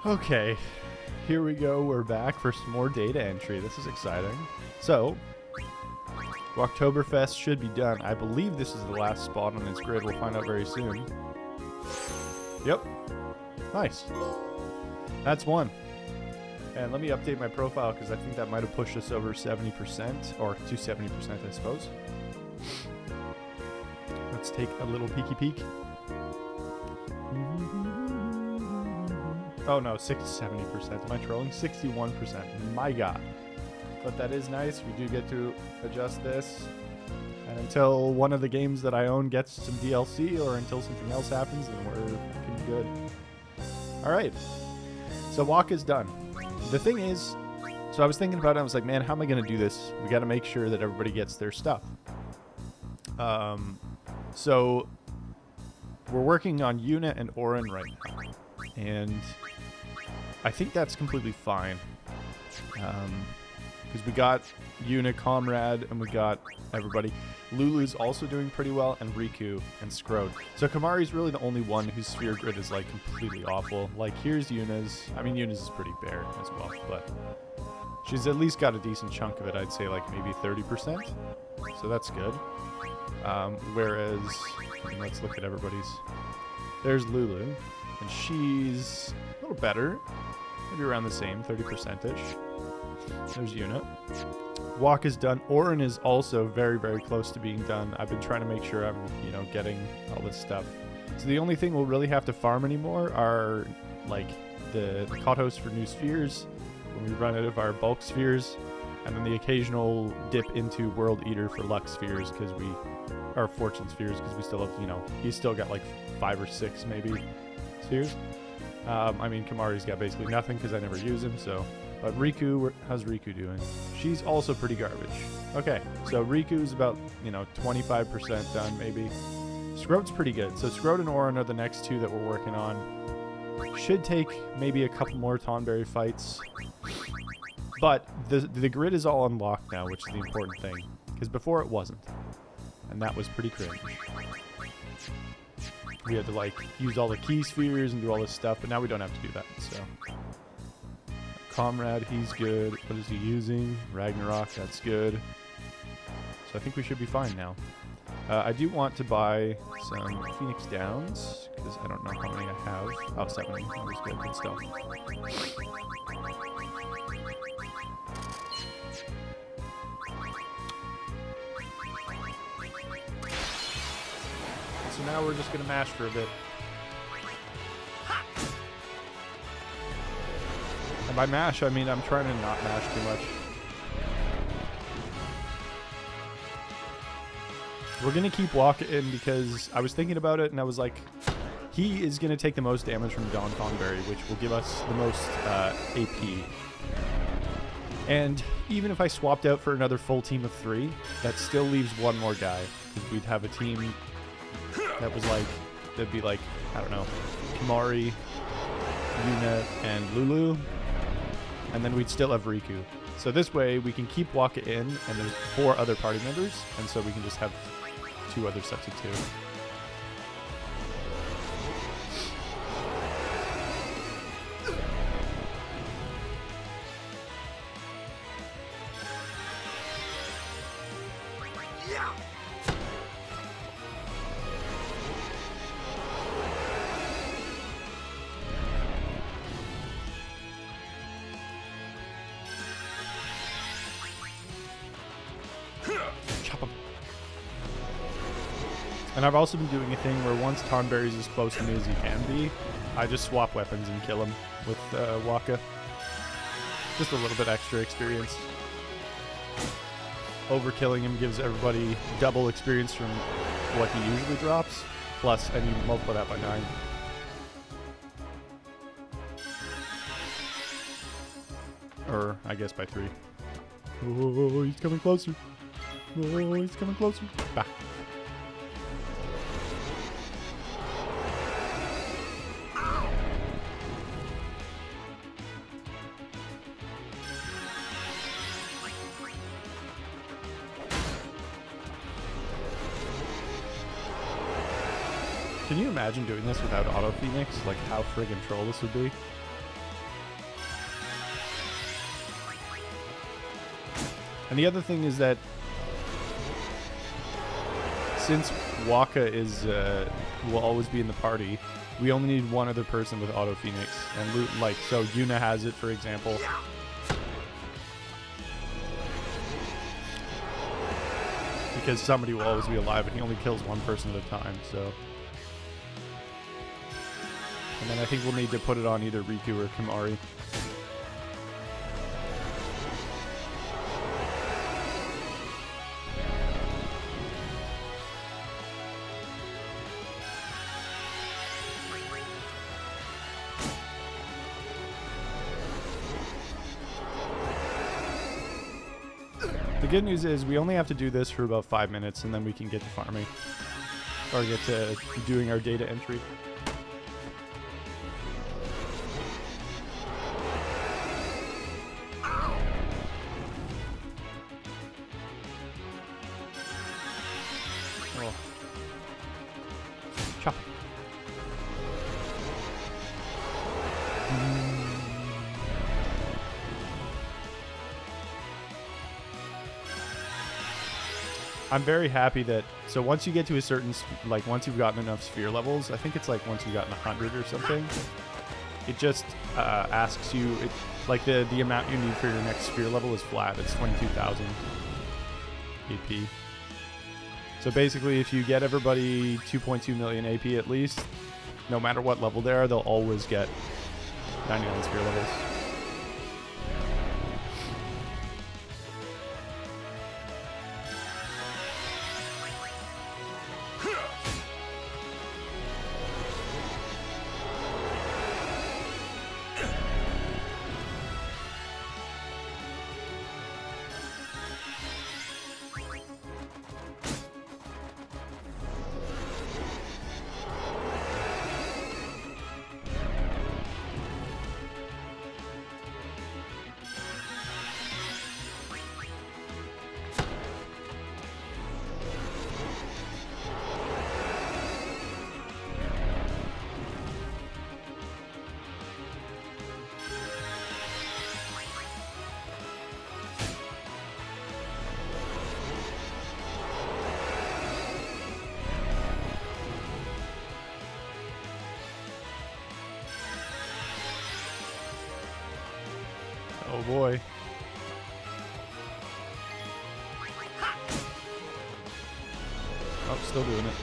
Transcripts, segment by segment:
Okay, here we go. We're back for some more data entry. This is exciting. So, Oktoberfest should be done. I believe this is the last spot on its grid. We'll find out very soon. Yep. Nice. That's one. And let me update my profile because I think that might have pushed us over 70%, or to 70%, I suppose. Let's take a little peeky peek. Oh no, 70%. Am I trolling? 61%. My god. But that is nice. We do get to adjust this. And until one of the games that I own gets some DLC or until something else happens, then we're looking good. Alright. So walk is done. The thing is, so I was thinking about it, I was like, man, how am I going to do this? We got to make sure that everybody gets their stuff. So we're working on Yuna and Auron right now. And I think that's completely fine. Because we got Yuna, Comrade, and we got everybody. Lulu's also doing pretty well, and Riku and Scrode. So Kamari's really the only one whose sphere grid is like completely awful. Like here's Yuna's. I mean, Yuna's is pretty bare as well, but she's at least got a decent chunk of it. I'd say like maybe 30%. So that's good. Whereas, let's look at everybody's. There's Lulu, and she's a little better. Maybe around the same, 30%-ish. There's Yuna. Walk is done. Auron is also very, very close to being done. I've been trying to make sure I'm, getting all this stuff. So the only thing we'll really have to farm anymore are, like, the Kotos for new spheres, when we run out of our bulk spheres, and then the occasional dip into World Eater for luck spheres, because or fortune spheres, because we still have, he's still got, like, 5 or 6, maybe, spheres. I mean, Kamari's got basically nothing, because I never use him, so... But Riku, how's Riku doing? She's also pretty garbage. Okay, so Riku's about, 25% done, maybe. Scrode's pretty good. So Scrode and Auron are the next two that we're working on. Should take maybe a couple more Tonberry fights. But the grid is all unlocked now, which is the important thing. Because before it wasn't. And that was pretty cringe. We had to, like, use all the key spheres and do all this stuff, but now we don't have to do that, so... Comrade, he's good. What is he using? Ragnarok, that's good. So I think we should be fine now. I do want to buy some Phoenix Downs, because I don't know how many I have. Oh, 7. That was good. Good stuff. So now we're just going to mash for a bit. And by mash, I mean I'm trying to not mash too much. We're going to keep walking because I was thinking about it and I was like, he is going to take the most damage from Dawn Tonberry, which will give us the most AP. And even if I swapped out for another full team of 3, that still leaves one more guy. Because we'd have a team that was like, that'd be like, I don't know, Kimahri, Yuna, and Lulu. And then we'd still have Riku. So this way we can keep Wakka in, and there's 4 other party members, and so we can just have 2 other sets of 2. And I've also been doing a thing where once Tonberry's as close to me as he can be, I just swap weapons and kill him with Wakka. Just a little bit extra experience. Overkilling him gives everybody double experience from what he usually drops, plus, and you multiply that by 9. Or, I guess by 3. Oh, he's coming closer. Oh, he's coming closer. Bah. Can you imagine doing this without Auto Phoenix? Like how friggin' troll this would be? And the other thing is that since Waka is will always be in the party, we only need one other person with Auto Phoenix. And like, so Yuna has it, for example. Because somebody will always be alive, and he only kills one person at a time, so. And then I think we'll need to put it on either Riku or Kimahri. The good news is we only have to do this for about 5 minutes, and then we can get to farming. Or get to doing our data entry. Oh. Chop. I'm very happy that, so once you get to a certain, like once you've gotten enough sphere levels, I think it's like once you've gotten 100 or something, it just asks you, like the amount you need for your next sphere level is flat. It's 22,000 AP. So basically if you get everybody 2.2 million AP at least, no matter what level they are, they'll always get 99 sphere levels. Oh boy. Oh, still doing it.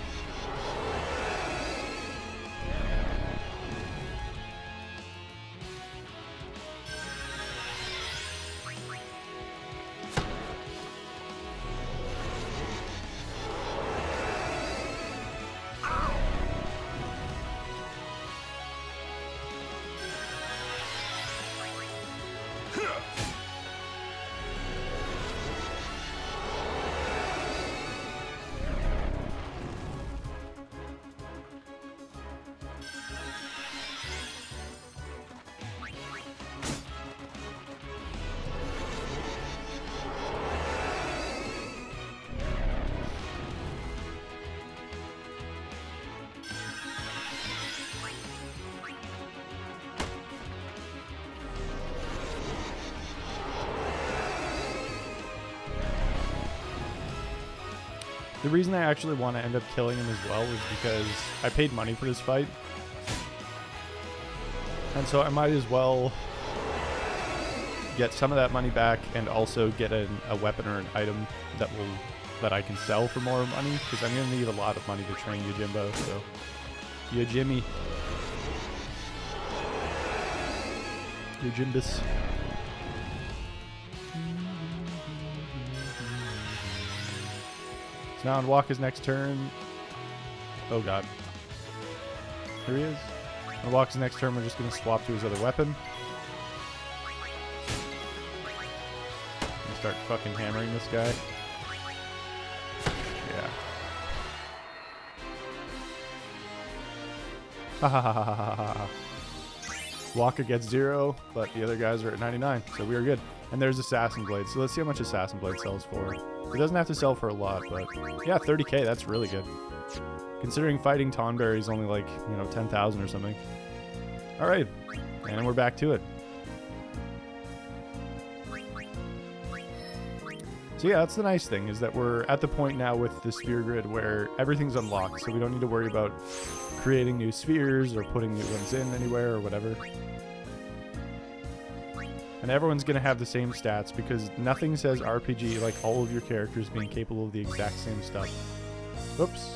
The reason I actually want to end up killing him as well is because I paid money for this fight. And so I might as well get some of that money back and also get a weapon or an item that I can sell for more money, because I'm going to need a lot of money to train Yojimbo, so Yojimmy. Yojimbus. So now on Waka's next turn. Oh god. Here he is. On Waka's next turn, we're just going to swap to his other weapon. And start fucking hammering this guy. Yeah. Ha ha ha ha ha ha ha. Waka gets 0, but the other guys are at 99, so we are good. And there's Assassin Blade, so let's see how much Assassin Blade sells for. It doesn't have to sell for a lot, but yeah, 30k, that's really good. Considering fighting Tonberry is only like, 10,000 or something. Alright, and we're back to it. So yeah, that's the nice thing, is that we're at the point now with the sphere grid where everything's unlocked, so we don't need to worry about creating new spheres or putting new ones in anywhere or whatever. And everyone's going to have the same stats because nothing says RPG like all of your characters being capable of the exact same stuff. Oops.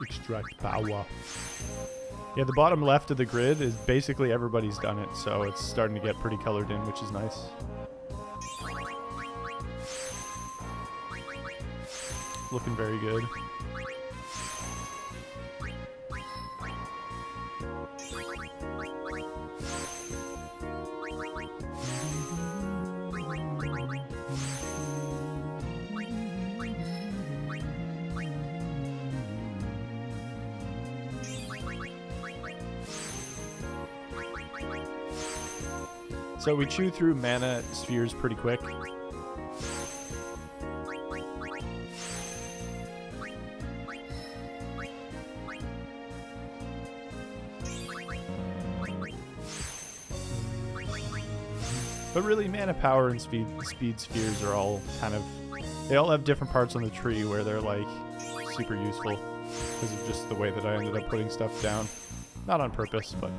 Extract power. Yeah, the bottom left of the grid is basically everybody's done it, so it's starting to get pretty colored in, which is nice. Looking very good. So we chew through mana spheres pretty quick. But really, mana power and speed spheres are all kind of... They all have different parts on the tree where they're, like, super useful. Because of just the way that I ended up putting stuff down. Not on purpose, but...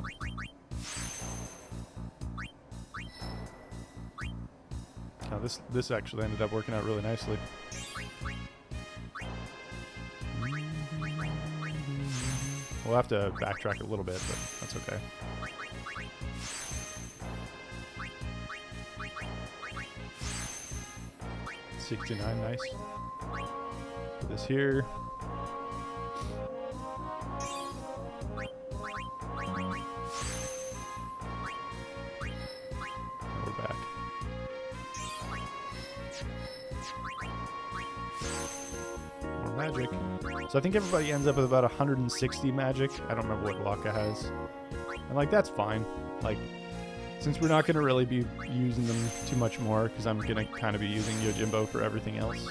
Oh, this actually ended up working out really nicely. We'll have to backtrack a little bit, but that's okay. $69, nice. Put this here. We're back. More magic. So I think everybody ends up with about 160 magic. I don't remember what Locke has. And like, that's fine. Like, since we're not going to really be using them too much more, because I'm going to kind of be using Yojimbo for everything else.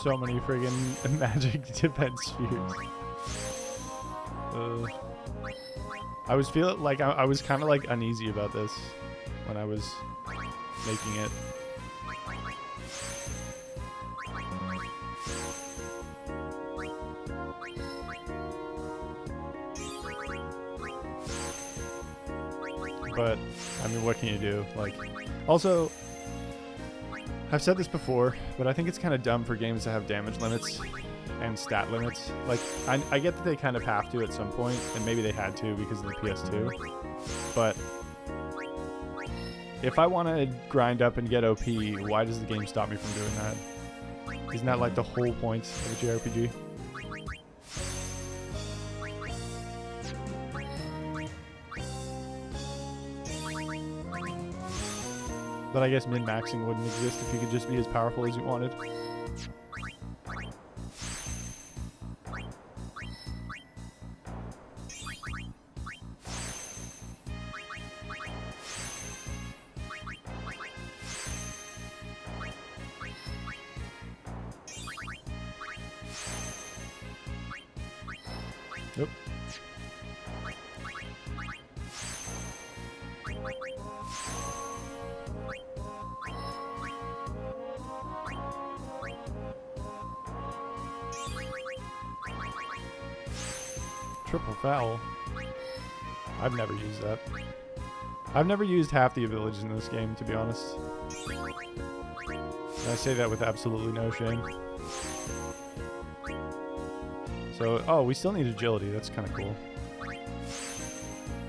So many friggin' magic defense spheres. I was feeling like I was kind of like uneasy about this when I was making it. But I mean, what can you do? Like, also, I've said this before, but I think it's kind of dumb for games to have damage limits and stat limits. Like, I get that they kind of have to at some point, and maybe they had to because of the PS2. But if I want to grind up and get OP, why does the game stop me from doing that? Isn't that like the whole point of a JRPG? But I guess min-maxing wouldn't exist if you could just be as powerful as you wanted. Yep. Triple foul. I've never used that. I've never used half the abilities in this game, to be honest. And I say that with absolutely no shame. So, oh, we still need agility. That's kind of cool.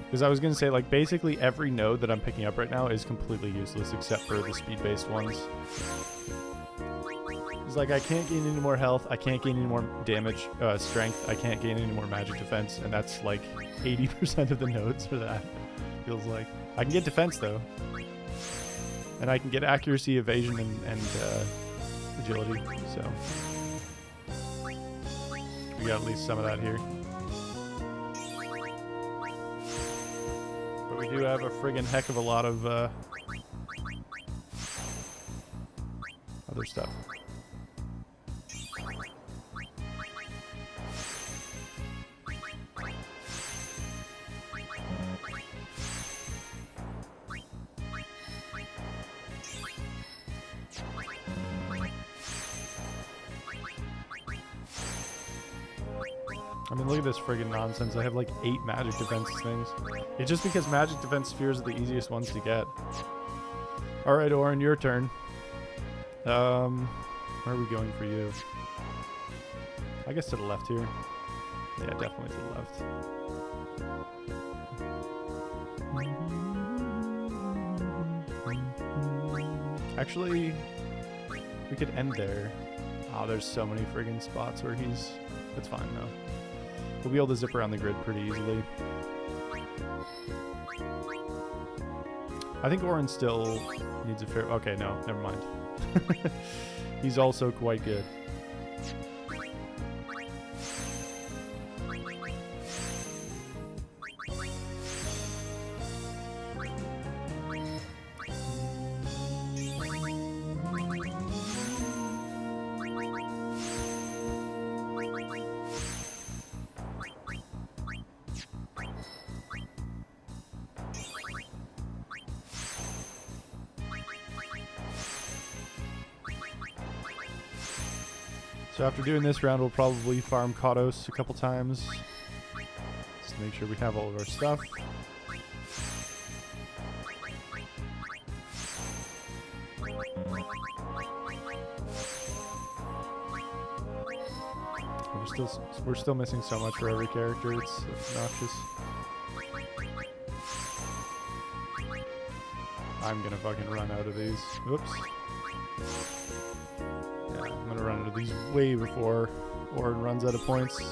Because I was going to say, like, basically every node that I'm picking up right now is completely useless except for the speed-based ones. It's like, I can't gain any more health, I can't gain any more damage, strength, I can't gain any more magic defense, and that's like 80% of the nodes for that, feels like. I can get defense, though. And I can get accuracy, evasion, and agility, so... we got at least some of that here. But we do have a friggin' heck of a lot of other stuff. I mean, look at this friggin' nonsense. I have like 8 magic defense things. It's just because magic defense spheres are the easiest ones to get. Alright, Orin, your turn. Where are we going for you? I guess to the left here. Yeah, definitely to the left. Actually, we could end there. Oh, there's so many friggin' spots where he's... That's fine, though. We'll be able to zip around the grid pretty easily. I think Orin still needs a fair... Okay, no, never mind. He's also quite good. So after doing this round, we'll probably farm Kados a couple times. Just to make sure we have all of our stuff. We're still missing so much for every character, it's obnoxious. I'm gonna fucking run out of these. Oops. I'm gonna run into these way before Orin runs out of points.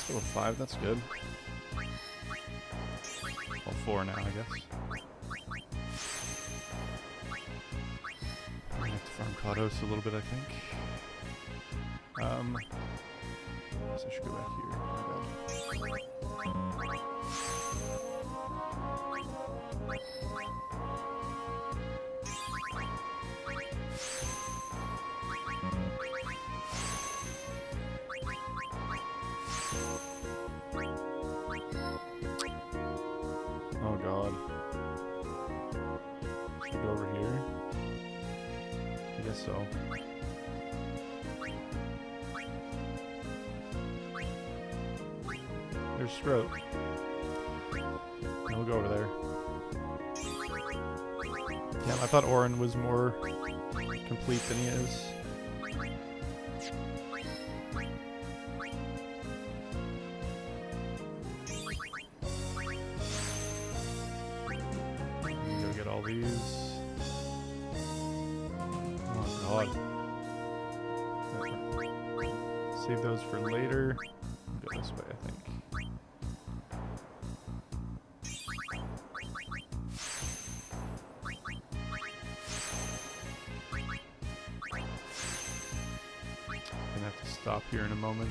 Still a 5, that's good. Well, 4 now, I guess. I'm gonna have to farm Kados a little bit, I think. So I should go back here. My bad. Oh god. Should I go over here? I guess so. There's Scroat. And we'll go over there. Yeah, I thought Orin was more complete than he is. all these. Oh god. Save those for later. Go this way, I think. Gonna have to stop here in a moment.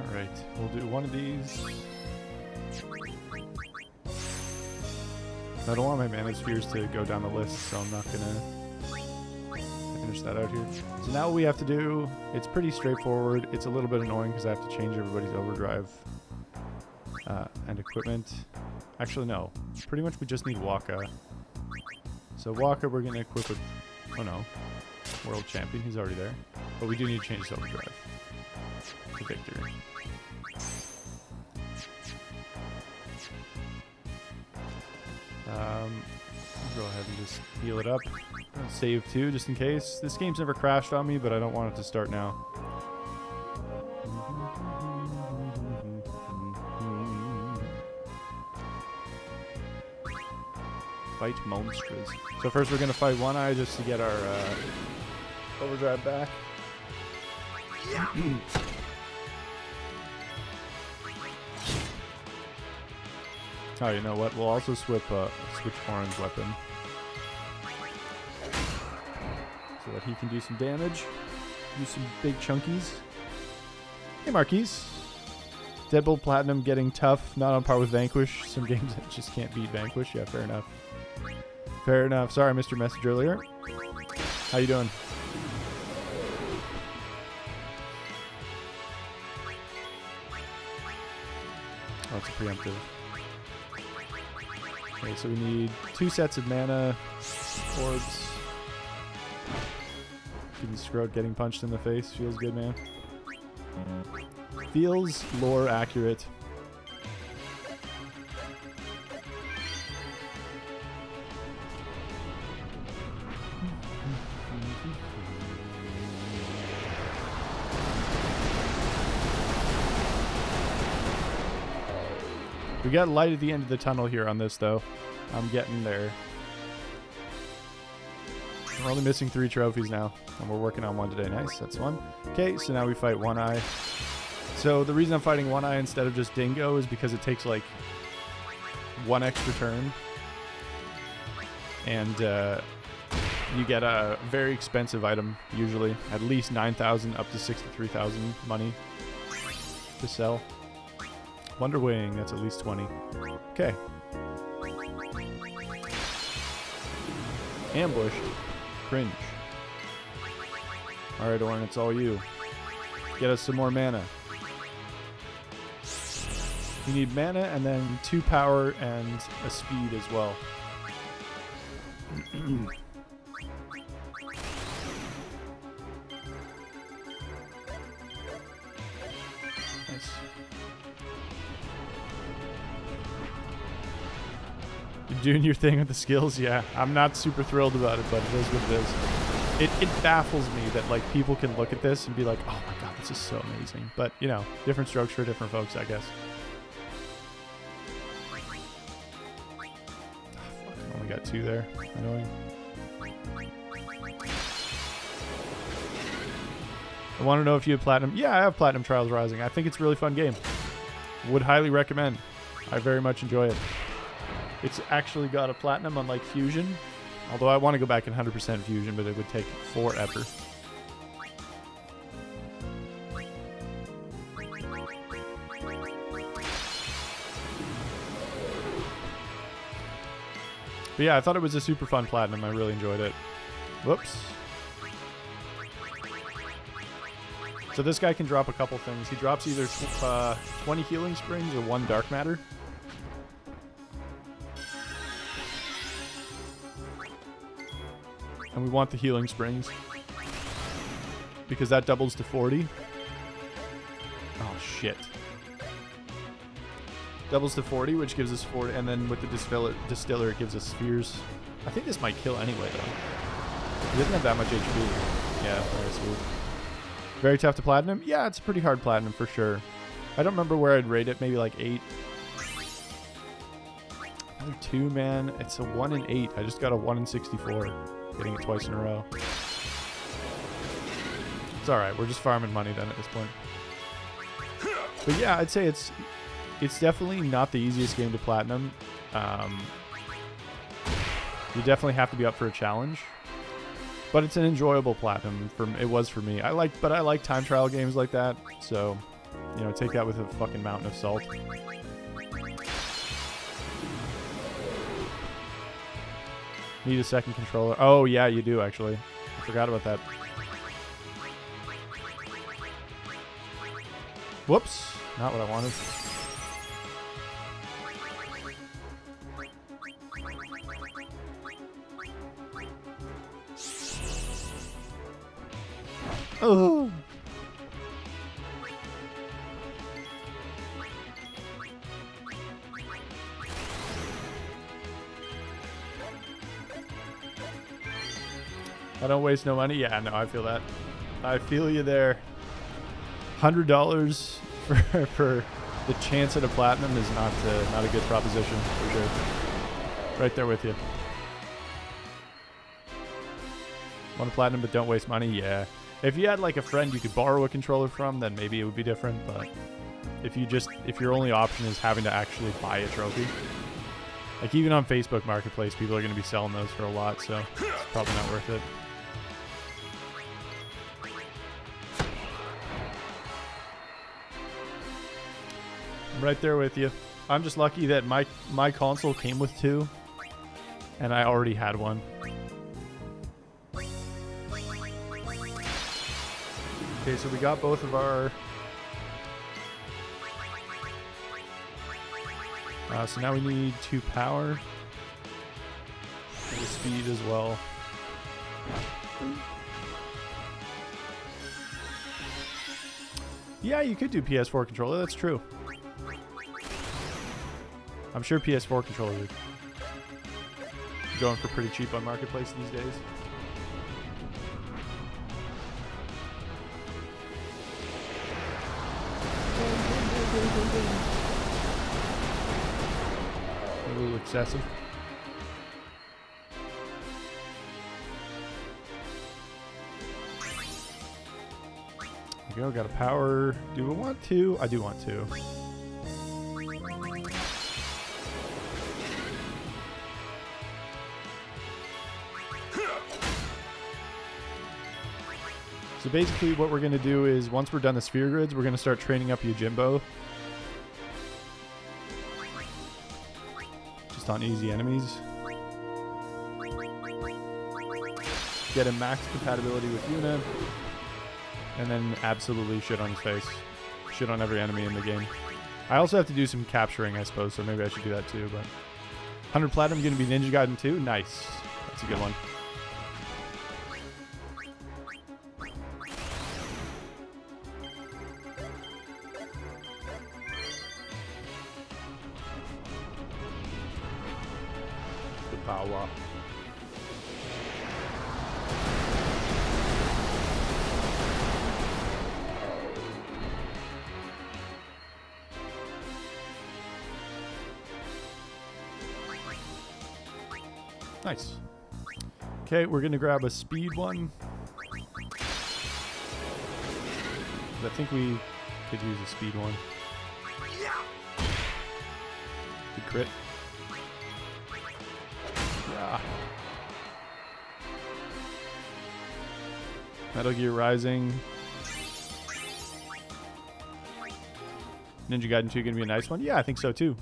Alright, we'll do one of these. I don't want my mana spheres to go down the list, so I'm not gonna finish that out here. So now what we have to do, it's pretty straightforward. It's a little bit annoying because I have to change everybody's overdrive and equipment. Actually, no. Pretty much we just need Waka. So Waka we're gonna equip with, oh no, World Champion, he's already there. But we do need to change his overdrive to Victor. Go ahead and just heal it up. Save too, just in case. This game's never crashed on me, but I don't want it to start now. Fight monsters. So first we're gonna fight One Eye just to get our overdrive back. Yeah. Oh, you know what? We'll also switch Oran's weapon so that he can do some damage. Do some big chunkies. Hey, Marquise. Deadbolt Platinum getting tough. Not on par with Vanquish. Some games that just can't beat Vanquish. Yeah, fair enough. Fair enough. Sorry I missed your message earlier. How you doing? Oh, it's a preemptive. Okay, so we need 2 sets of mana, orbs. Getting screwed, getting punched in the face. Feels good, man. Feels lore accurate. We got light at the end of the tunnel here on this, though. I'm getting there. We're only missing 3 trophies now, and we're working on 1 today. Nice, that's 1. Okay, so now we fight One Eye. So the reason I'm fighting One Eye instead of just Dingo is because it takes like 1 extra turn. And you get a very expensive item, usually. At least 9,000 up to 63,000 money to sell. Wonder Wing, that's at least 20. Okay. Ambushed. Cringe. Alright, Orin, it's all you. Get us some more mana. We need mana and then 2 power and a speed as well. Nice. You're doing your thing with the skills? Yeah, I'm not super thrilled about it, but it is what it is. It baffles me that like people can look at this and be like, oh my god, this is so amazing. But, you know, different strokes for different folks, I guess. I only got 2 there. Annoying. I want to know if you have Platinum. Yeah, I have Platinum Trials Rising. I think it's a really fun game. Would highly recommend. I very much enjoy it. It's actually got a Platinum unlike Fusion. Although I want to go back and 100% Fusion, but it would take forever. But yeah, I thought it was a super fun platinum. I really enjoyed it. Whoops. So this guy can drop a couple things. He drops either 20 healing springs or 1 dark matter. And we want the healing springs because that doubles to 40. Oh, shit. Doubles to 40, which gives us 40. And then with the distiller, it gives us spheres. I think this might kill anyway, though. He doesn't have that much HP. Yeah, very smooth. Very tough to platinum? Yeah, it's a pretty hard platinum for sure. I don't remember where I'd rate it. Maybe like 8. Another 2, man. It's a 1 in 8. I just got a 1 in 64. Getting it twice in a row. It's alright. We're just farming money then at this point. But yeah, I'd say it's definitely not the easiest game to platinum. You definitely have to be up for a challenge. But it's an enjoyable platinum. It was for me. I like time trial games like that. So, you know, take that with a fucking mountain of salt. Need a second controller. Oh, yeah, you do, actually. I forgot about that. Whoops. Not what I wanted. Oh. I don't waste no money. Yeah, no, I feel that. I feel you there. $100 for the chance at a platinum is not a good proposition for sure. Right there with you. Want a platinum but don't waste money? Yeah. If you had like a friend you could borrow a controller from, then maybe it would be different. But if your only option is having to actually buy a trophy, like even on Facebook Marketplace, people are going to be selling those for a lot, so it's probably not worth it. I'm right there with you. I'm just lucky that my console came with 2, and I already had one. Okay, so we got both of our... so now we need 2 power. And the speed as well. Yeah, you could do PS4 controller, that's true. I'm sure PS4 controllers are going for pretty cheap on Marketplace these days. A little excessive. There we go, got a power. Do we want 2? I do want 2. So basically what we're going to do is once we're done the sphere grids, we're going to start training up Yojimbo. Just on easy enemies. Get him max compatibility with Yuna. And then absolutely shit on his face. Shit on every enemy in the game. I also have to do some capturing, I suppose, so maybe I should do that too. But 100 Platinum going to be Ninja Gaiden 2? Nice. That's a good one. Power. Nice. Okay, we're gonna grab a speed one. I think we could use a speed one. Good crit. Yeah. Metal Gear Rising. Ninja Gaiden 2 gonna be a nice one? Yeah, I think so too.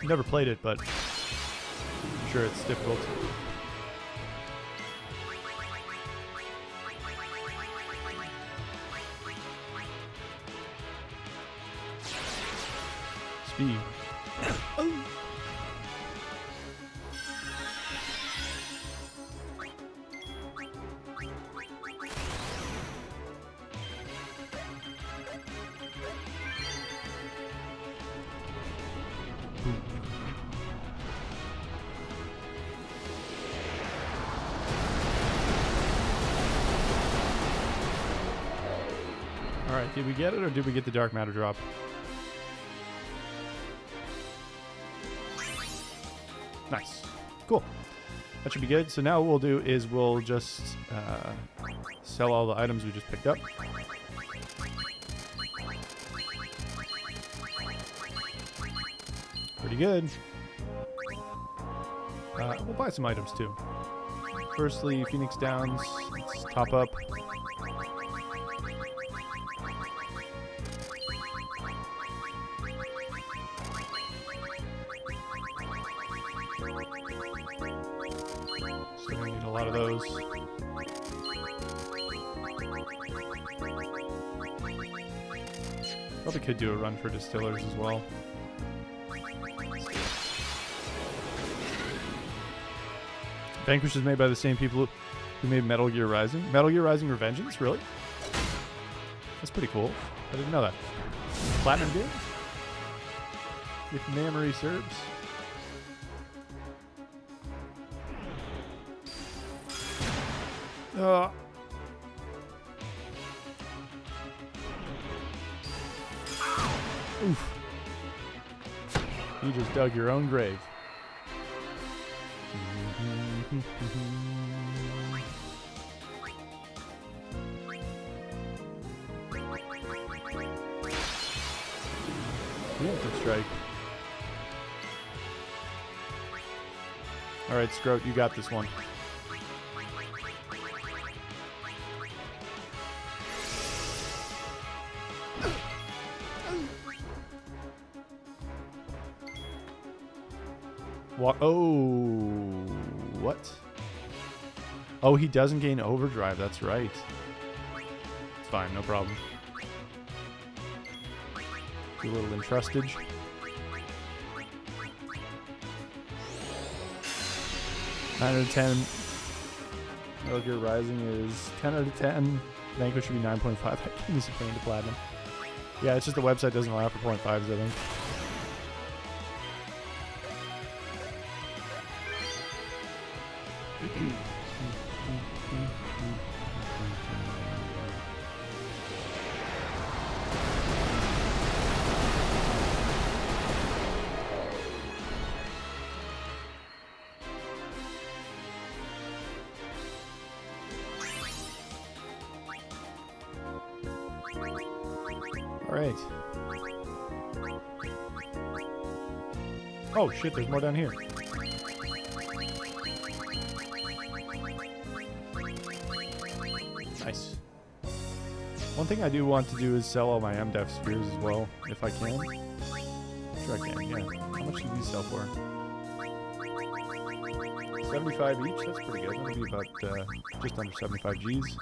Never played it, but I'm sure it's difficult. Speed. Oh. Alright, did we get it or did we get the dark matter drop? Nice. Cool. That should be good. So now what we'll do is we'll just sell all the items we just picked up. Pretty good. We'll buy some items too. Firstly, Phoenix Downs. Let's top up. So we need a lot of those. Probably could do a run for distillers as well. Vanquish is made by the same people who made Metal Gear Rising. Metal Gear Rising Revengeance? Really? That's pretty cool. I didn't know that. Platinum Games? If memory serves. Oof. You just dug your own grave. Preemptive strike. Alright, Scroat, you got this one. What? Oh, what? Oh, he doesn't gain overdrive. That's right. It's fine, no problem. Do a little entrustage. Nine out of 10. Metal Gear Rising is 10 out of 10. Vanquish should be 9.5. That game is playing to platinum. Yeah, it's just the website doesn't allow for 0.5s, I think. All right. Oh shit, there's more down here. Nice. One thing I do want to do is sell all my MDEF spheres as well, if I can. Sure I can, yeah. How much do these sell for? 75 each? That's pretty good. That'll be about just under 75 Gs.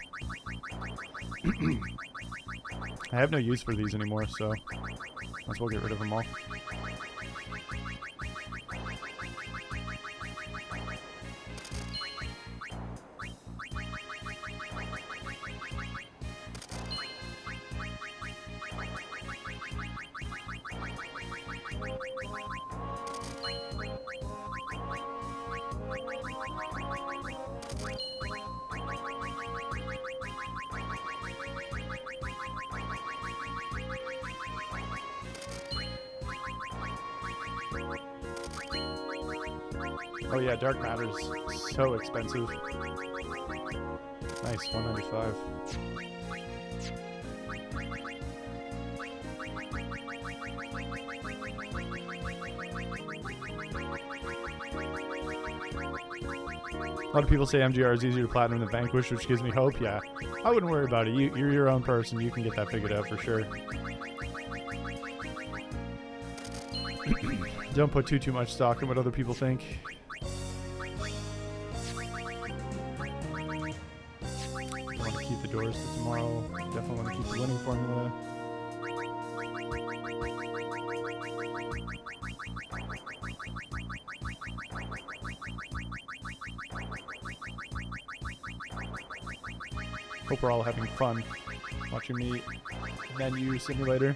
I have no use for these anymore, so might as well get rid of them all. Oh yeah, dark matter's so expensive. Nice, 195. A lot of people say MGR is easier to platinum than Vanquish, which gives me hope. Yeah, I wouldn't worry about it. You're your own person. You can get that figured out for sure. Don't put too much stock in what other people think. Don't want to keep the doors to tomorrow. Definitely want to keep the winning formula. Hope we're all having fun watching me menu simulator.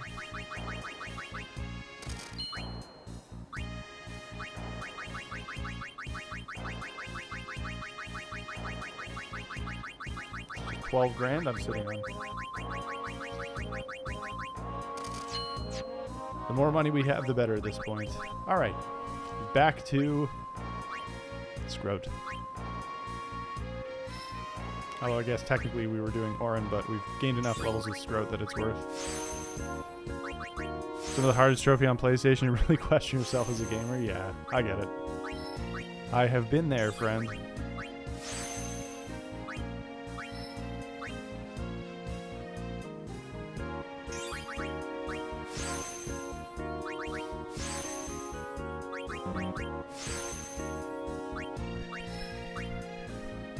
$12,000 I'm sitting on. The more money we have, the better at this point. All right, back to Scroat. Although I guess technically we were doing Orin, but we've gained enough levels of Scroat that it's worth. Some of the hardest trophy on PlayStation, you really question yourself as a gamer? Yeah, I get it. I have been there, friend.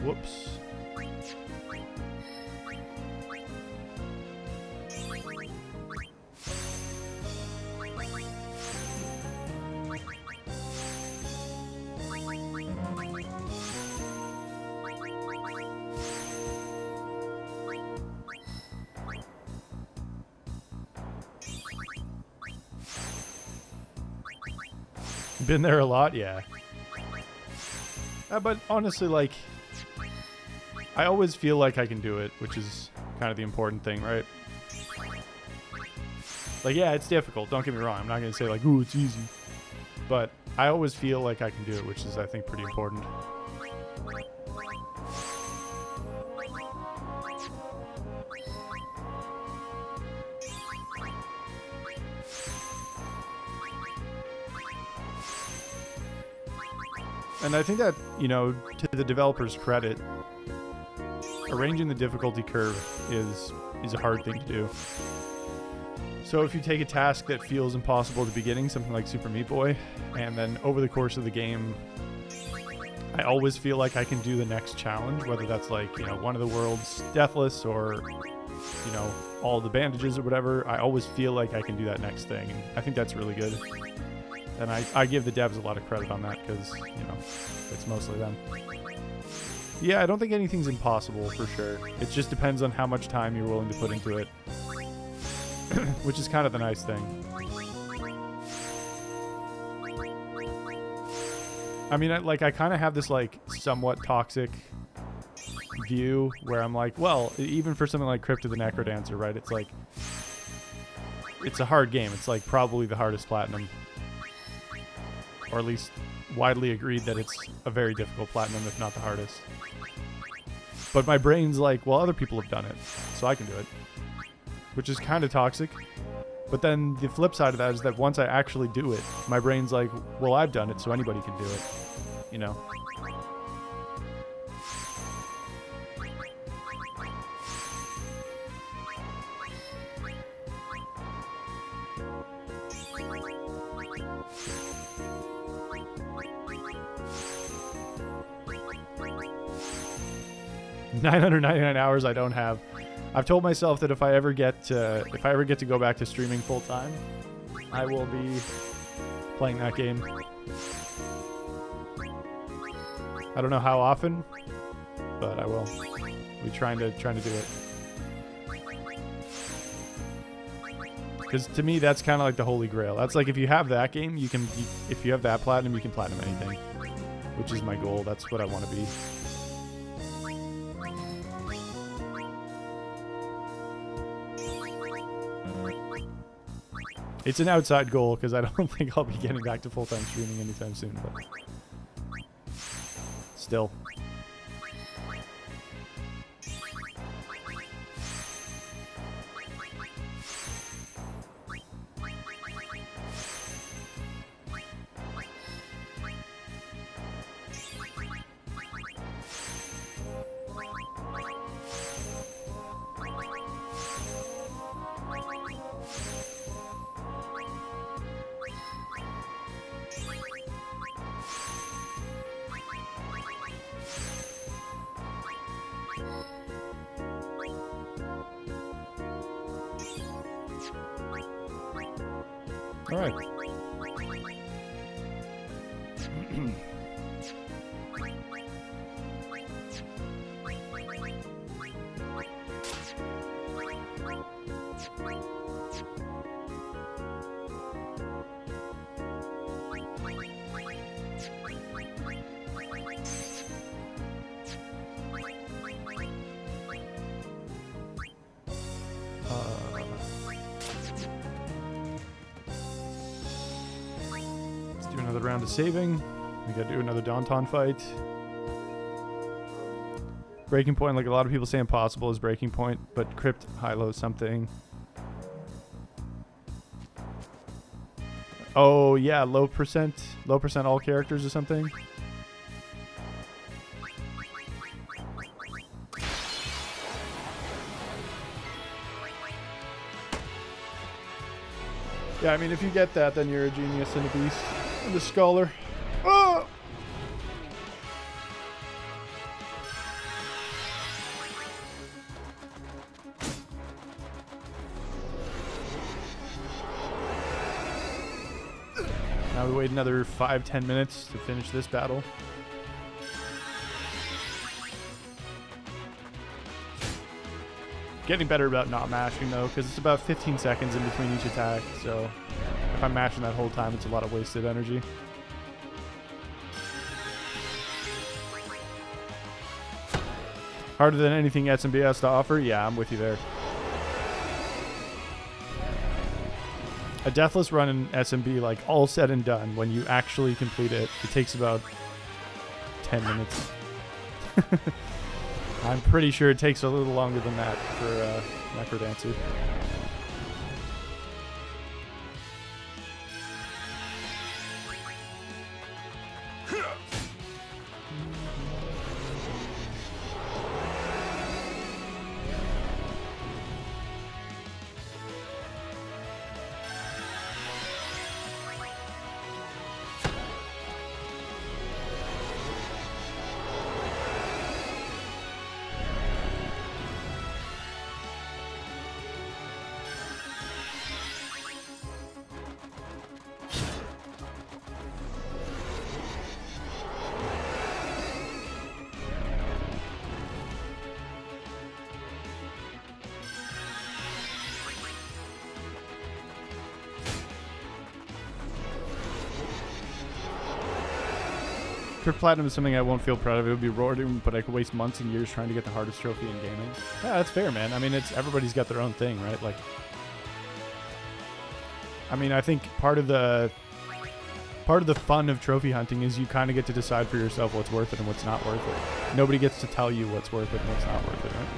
Whoops. Been there a lot, yeah. But honestly, like, I always feel like I can do it, which is kind of the important thing, right? Like, yeah, it's difficult. Don't get me wrong. I'm not going to say, like, ooh, it's easy. But I always feel like I can do it, which is, I think, pretty important. And I think that, you know, to the developer's credit, arranging the difficulty curve is a hard thing to do. So if you take a task that feels impossible at the beginning, something like Super Meat Boy, and then over the course of the game, I always feel like I can do the next challenge, whether that's like, you know, one of the world's deathless or, you know, all the bandages or whatever. I always feel like I can do that next thing, and I think that's really good. And I give the devs a lot of credit on that because, you know, it's mostly them. Yeah, I don't think anything's impossible for sure. It just depends on how much time you're willing to put into it, which is kind of the nice thing. I mean, I kind of have this like somewhat toxic view where I'm like, well, even for something like Crypt of the Necrodancer, right? It's like, it's a hard game. It's like probably the hardest platinum. Or at least widely agreed that it's a very difficult platinum, if not the hardest. But my brain's like, well, other people have done it, so I can do it. Which is kind of toxic. But then the flip side of that is that once I actually do it, my brain's like, well, I've done it, so anybody can do it. You know? $999 hours I don't have. I've told myself that if I ever get to go back to streaming full time, I will be playing that game. I don't know how often, but I will. We're trying to do it. Because to me, that's kind of like the holy grail. That's like if you have that game, if you have that platinum, you can platinum anything, which is my goal. That's what I want to be. It's an outside goal because I don't think I'll be getting back to full-time streaming anytime soon, but still. All right. Let's do another round of saving. We gotta do another Daunton fight. Breaking point, like a lot of people say impossible is breaking point, but crypt high-low something. Oh yeah, low percent all characters or something. Yeah, I mean, if you get that, then you're a genius and a beast and a scholar. Oh! Now we wait another 5-10 minutes to finish this battle. Getting better about not mashing though, because it's about 15 seconds in between each attack, so if I'm mashing that whole time, it's a lot of wasted energy. Harder than anything SMB has to offer? Yeah, I'm with you there. A deathless run in SMB, like all said and done, when you actually complete it, it takes about 10 minutes. I'm pretty sure it takes a little longer than that for Necrodancer. For Platinum is something I won't feel proud of. It would be rewarding, but I could waste months and years trying to get the hardest trophy in gaming. Yeah, that's fair, man. I mean, it's everybody's got their own thing, right? Like, I mean, I think part of the fun of trophy hunting is you kind of get to decide for yourself what's worth it and what's not worth it. Nobody gets to tell you what's worth it and what's not worth it, right?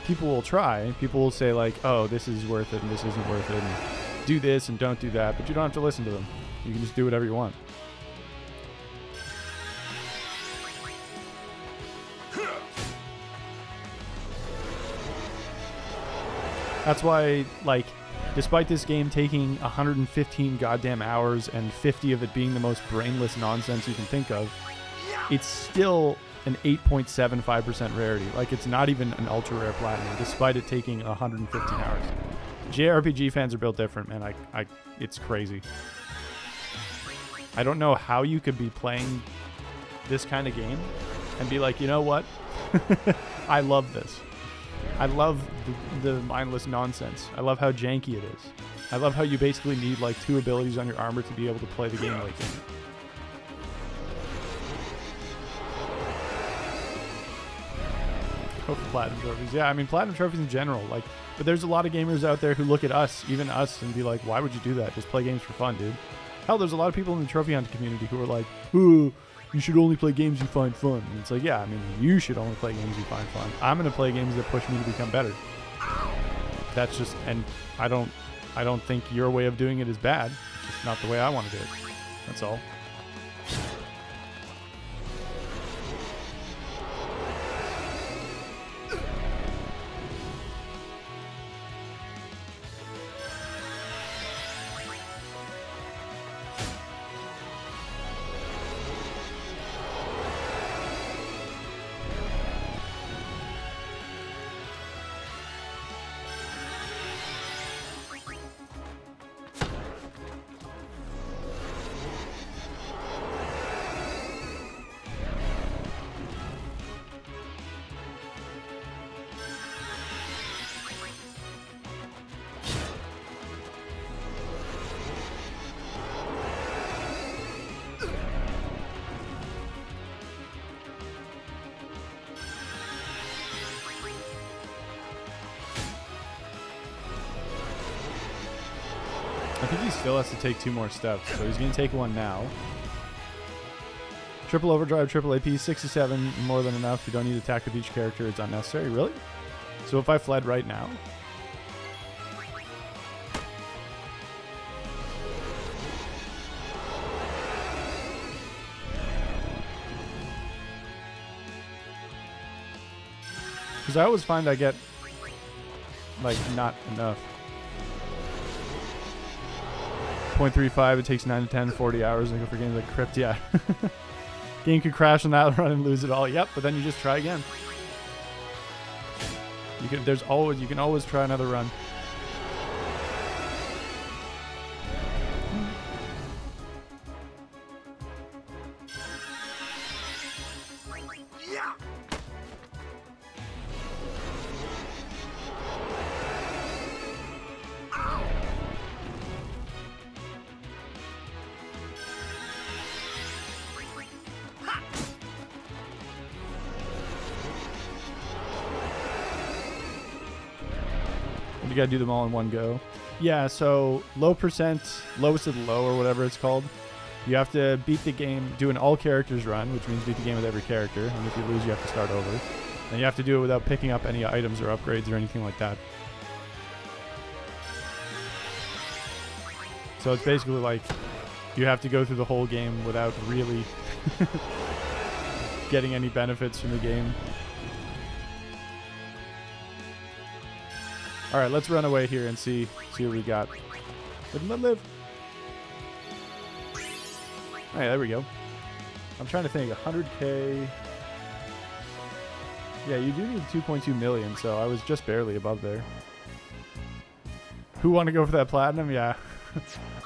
People will try. People will say like, oh, this is worth it and this isn't worth it, and do this and don't do that, but you don't have to listen to them. You can just do whatever you want. That's why, like, despite this game taking 115 goddamn hours and 50 of it being the most brainless nonsense you can think of, it's still an 8.75% rarity. Like, it's not even an ultra rare platinum, despite it taking 115 hours. JRPG fans are built different, man. It's crazy. I don't know how you could be playing this kind of game and be like, you know what? I love this. I love the mindless nonsense. I love how janky it is. I love how you basically need like 2 abilities on your armor to be able to play the game like this. Go for platinum trophies. Yeah, I mean, platinum trophies in general. Like, but there's a lot of gamers out there who look at us, even us, and be like, why would you do that? Just play games for fun, dude. Hell, there's a lot of people in the trophy hunting community who are like, ooh, you should only play games you find fun. And it's like, yeah, I mean, you should only play games you find fun. I'm going to play games that push me to become better. That's just, and I don't think your way of doing it is bad. It's just not the way I want to do it. That's all. I think he still has to take 2 more steps, so he's going to take 1 now. Triple overdrive, triple AP, 67, more than enough. You don't need to attack with each character. It's unnecessary. Really? So if I fled right now... Because I always find I get, like, not enough. 0.35, it takes 9 to 10, 40 hours. I go for games like Crypt, yeah. Game could crash on that run and lose it all. Yep, but then you just try again. You can always try another run. You gotta do them all in one go. Yeah, so low percent, lowest of the low or whatever it's called. You have to beat the game, do an all characters run, which means beat the game with every character. And if you lose, you have to start over. And you have to do it without picking up any items or upgrades or anything like that. So it's basically like you have to go through the whole game without really getting any benefits from the game. All right, let's run away here and see what we got. Live. All right, there we go. I'm trying to think. 100K. Yeah, you do need 2.2 million, so I was just barely above there. Who want to go for that platinum? Yeah.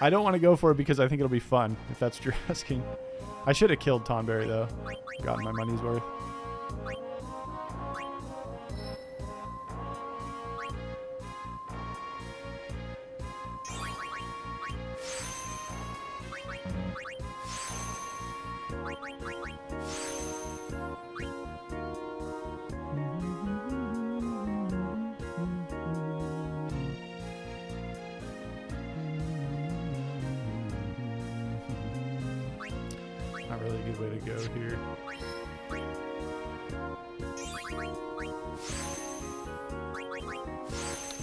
I don't want to go for it because I think it'll be fun, if that's what you're asking. I should have killed Tonberry, though. Gotten my money's worth. Not really a good way to go here.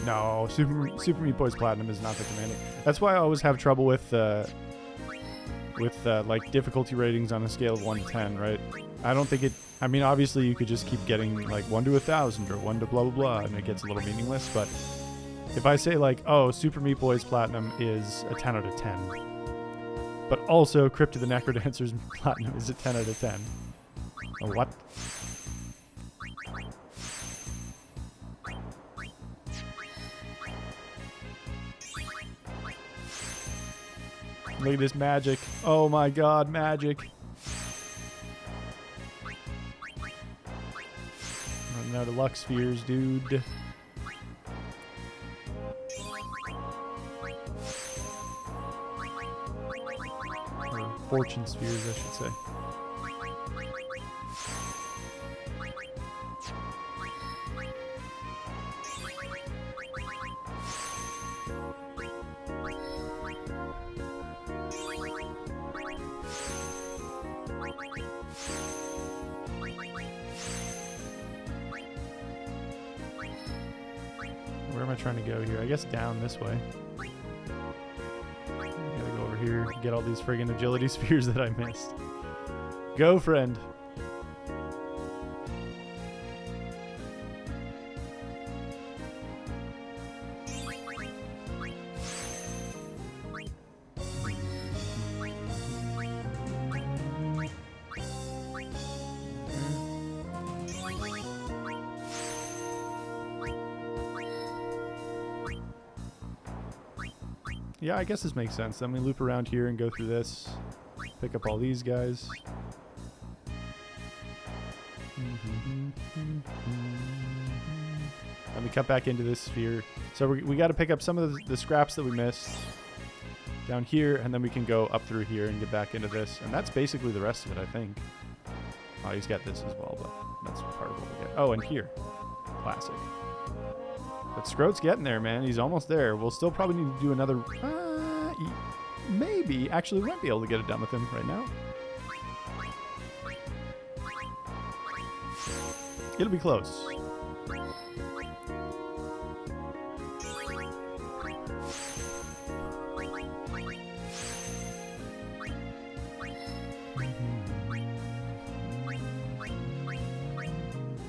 No, Super Meat Boy's Platinum is not that demanding. That's why I always have trouble with like difficulty ratings on a scale of 1 to 10, right? I don't think it. I mean, obviously you could just keep getting like 1 to 1,000 or 1 to blah blah blah, and it gets a little meaningless. But if I say like, oh, Super Meat Boy's Platinum is a 10 out of 10, but also Crypt of the Necrodancer's Platinum is a 10 out of 10. What? Look at this magic. Oh my god, magic. Running out of luck spheres, dude. Or fortune spheres, I should say. Where am I trying to go here? I guess down this way. I gotta go over here, get all these friggin' agility spheres that I missed. Go, friend. Yeah, I guess this makes sense. Then we loop around here and go through this. Pick up all these guys. And we cut back into this sphere. So we got to pick up some of the scraps that we missed down here, and then we can go up through here and get back into this. And that's basically the rest of it, I think. Oh, he's got this as well, but that's part of what we get. Oh, and here. Classic. But Scroat's getting there, man. He's almost there. We'll still probably need to do another... maybe. Actually, we might be able to get it done with him right now. It'll be close.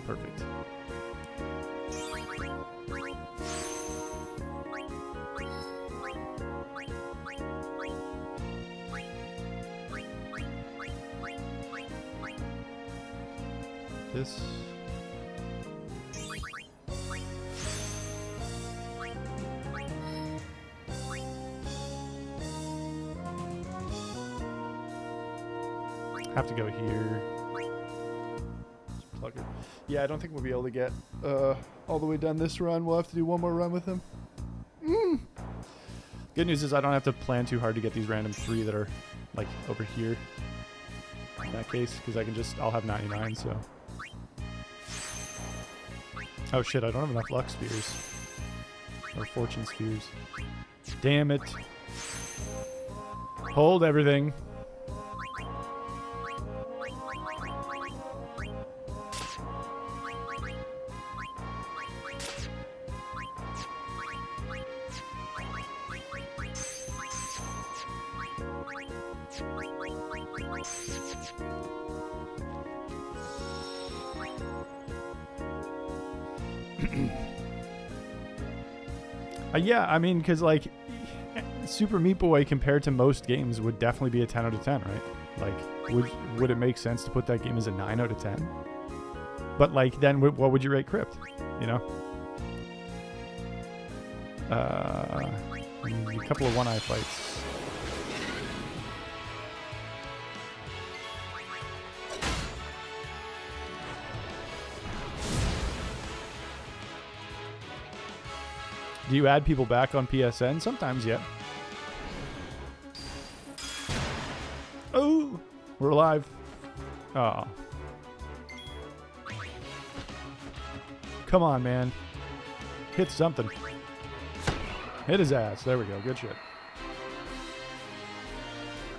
Perfect. This. Have to go here. Just plug it. Yeah, I don't think we'll be able to get all the way done this run. We'll have to do one more run with him. Good news is I don't have to plan too hard to get these random 3 that are like over here. In that case, because I can just, I'll have 99, so. Oh shit, I don't have enough luck spheres. Or fortune spheres. Damn it. Hold everything. Yeah, I mean, because like Super Meat Boy compared to most games would definitely be a 10 out of 10, right? Like, would it make sense to put that game as a 9 out of 10? But like, then what would you rate Crypt? You know, a couple of one-eye fights. Do you add people back on PSN? Sometimes, yeah. Oh, we're alive. Oh. Come on, man. Hit something. Hit his ass. There we go. Good shit.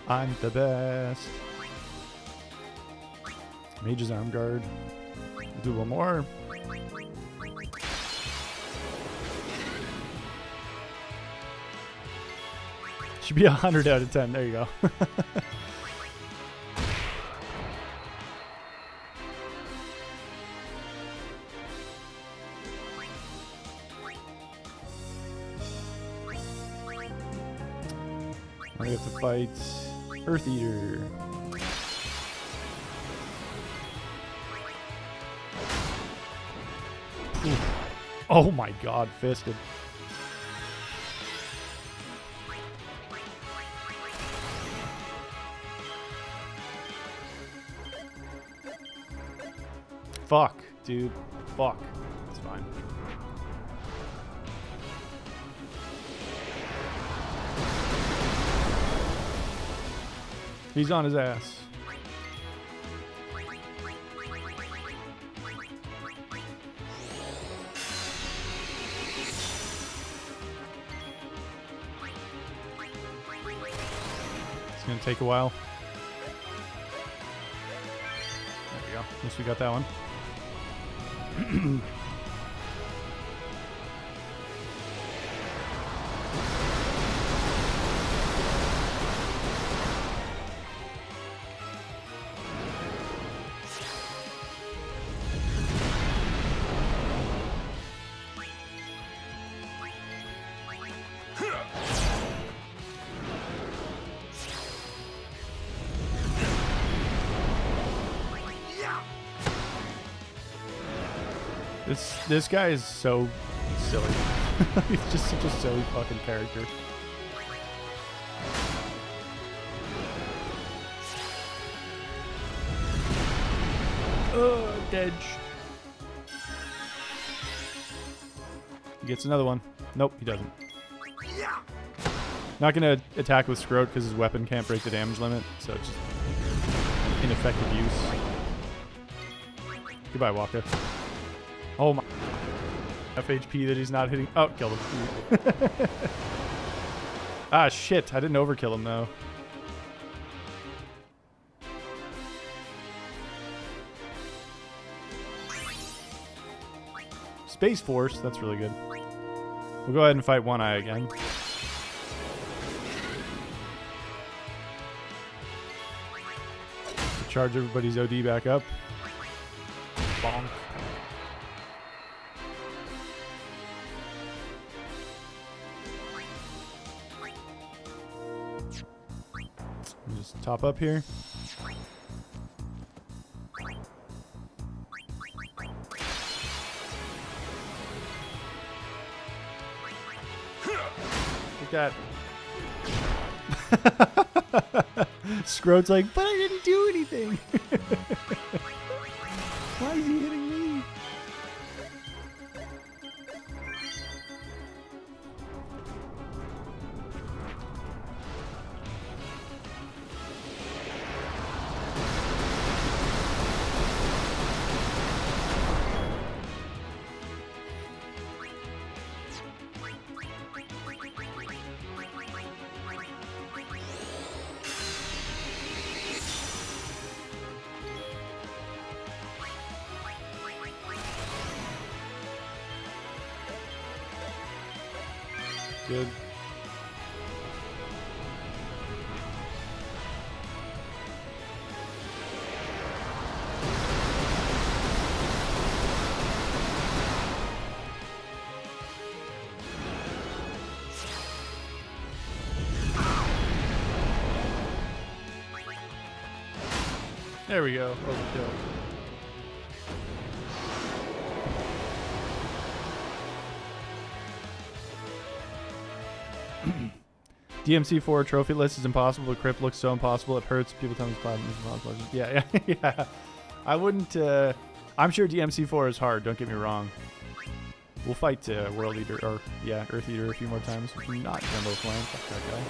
I'm the best. Mage's Arm Guard. Do one more. Should be 100 out of 10. There you go. I have to fight Earth Eater. Oof. Oh my god, fisted. Fuck, dude. Fuck. It's fine. He's on his ass. It's gonna take a while. There we go. At least we got that one. This guy is so silly. He's just such a silly fucking character. Oh, dead. He gets another one. Nope, he doesn't. Not gonna attack with Scroat because his weapon can't break the damage limit, so it's just ineffective use. Goodbye, Waka. Oh my. Enough HP that he's not hitting. Oh, killed him. Ah, shit. I didn't overkill him, though. Space Force. That's really good. We'll go ahead and fight One Eye again. Charge everybody's OD back up. Bonk. Just top up here. Look at that. Scroat's like, but I didn't do anything. Why is he hitting me? Good. There we go. Overkill. DMC4 trophy list is impossible. The crypt looks so impossible. It hurts. People tell me it's impossible. Yeah, yeah. I wouldn't. I'm sure DMC4 is hard. Don't get me wrong. We'll fight World Eater or Earth Eater a few more times. Not Jumbo Flame. Fuck that guy.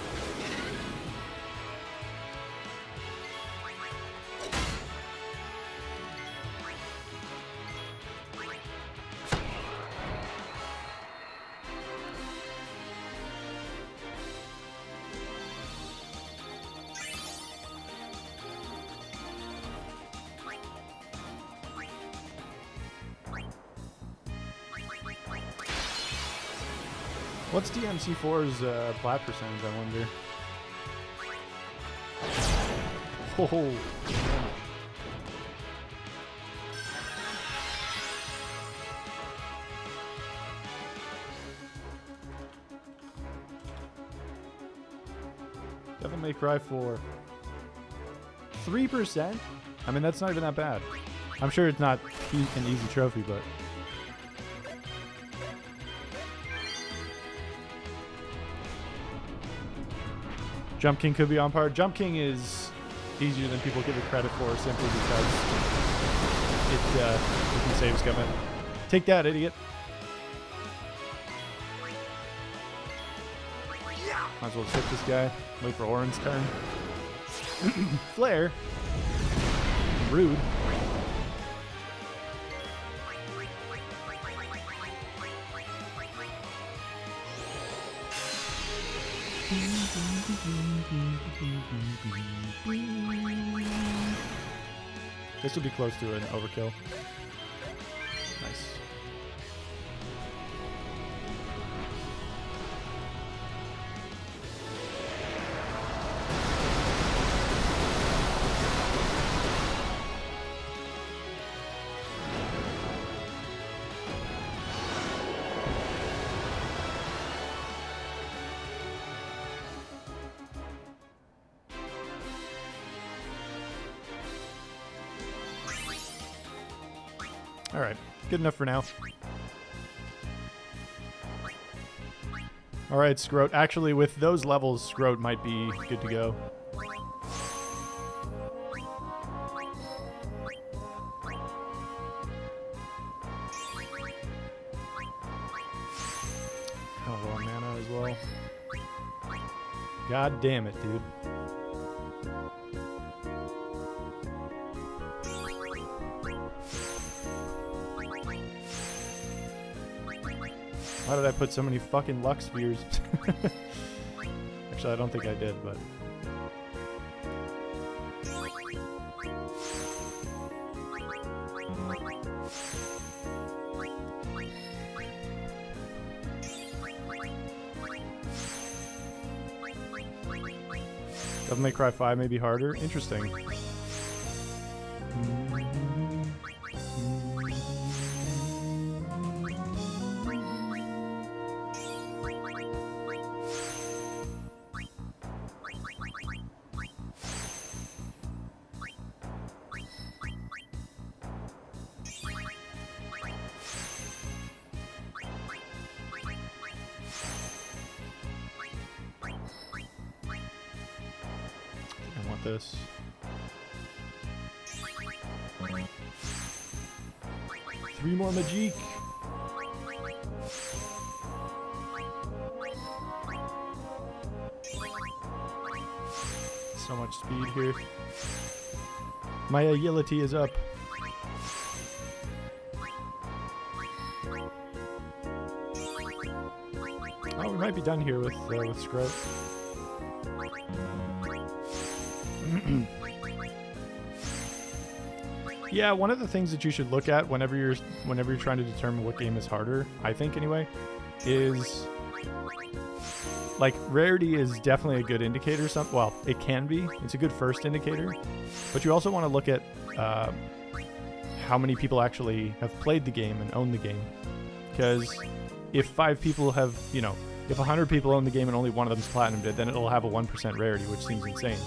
What's DMC4's plat percentage, I wonder? Oh, Devil May Cry 4. 3%? I mean, that's not even that bad. I'm sure it's not an easy trophy, but... Jump King could be on par. Jump King is easier than people give it credit for simply because it can saves come in. Take that, idiot. Might as well hit this guy. Wait for Orin's turn. Flare. Rude. This will be close to an overkill. Nice. All right, good enough for now. All right, Scroat. Actually, with those levels, Scroat might be good to go. Kind of low on mana as well. God damn it, dude. Why did I put so many fucking luck spheres? Actually, Actually, I don't think I did, but... Devil May Cry 5 may be harder. Interesting. I want this. Three more Magique. So much speed here. My agility is up. Oh, we might be done here with Scroat. Yeah, one of the things that you should look at whenever you're trying to determine what game is harder, I think anyway, is like rarity is definitely a good indicator. Well, it can be. It's a good first indicator, but you also want to look at how many people actually have played the game and own the game. Because if 5 people have, you know, if 100 people own the game and only one of them's platinumed it, then it'll have a 1% rarity, which seems insane.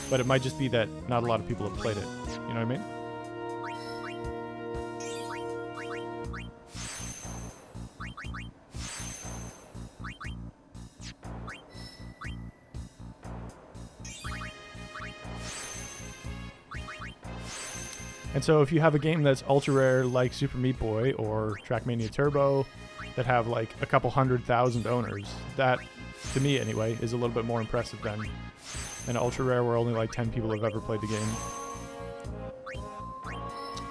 But it might just be that not a lot of people have played it. You know what I mean? And so if you have a game that's ultra rare like Super Meat Boy or Trackmania Turbo that have like a couple 100,000 owners, that, to me anyway, is a little bit more impressive than an ultra rare where only like 10 people have ever played the game.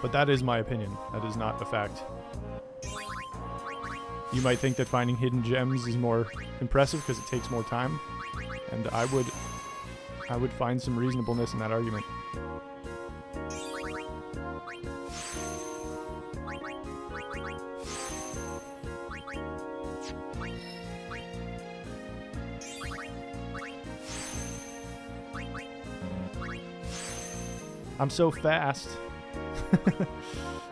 But that is my opinion. That is not a fact. You might think that finding hidden gems is more impressive because it takes more time, and I would find some reasonableness in that argument. I'm so fast.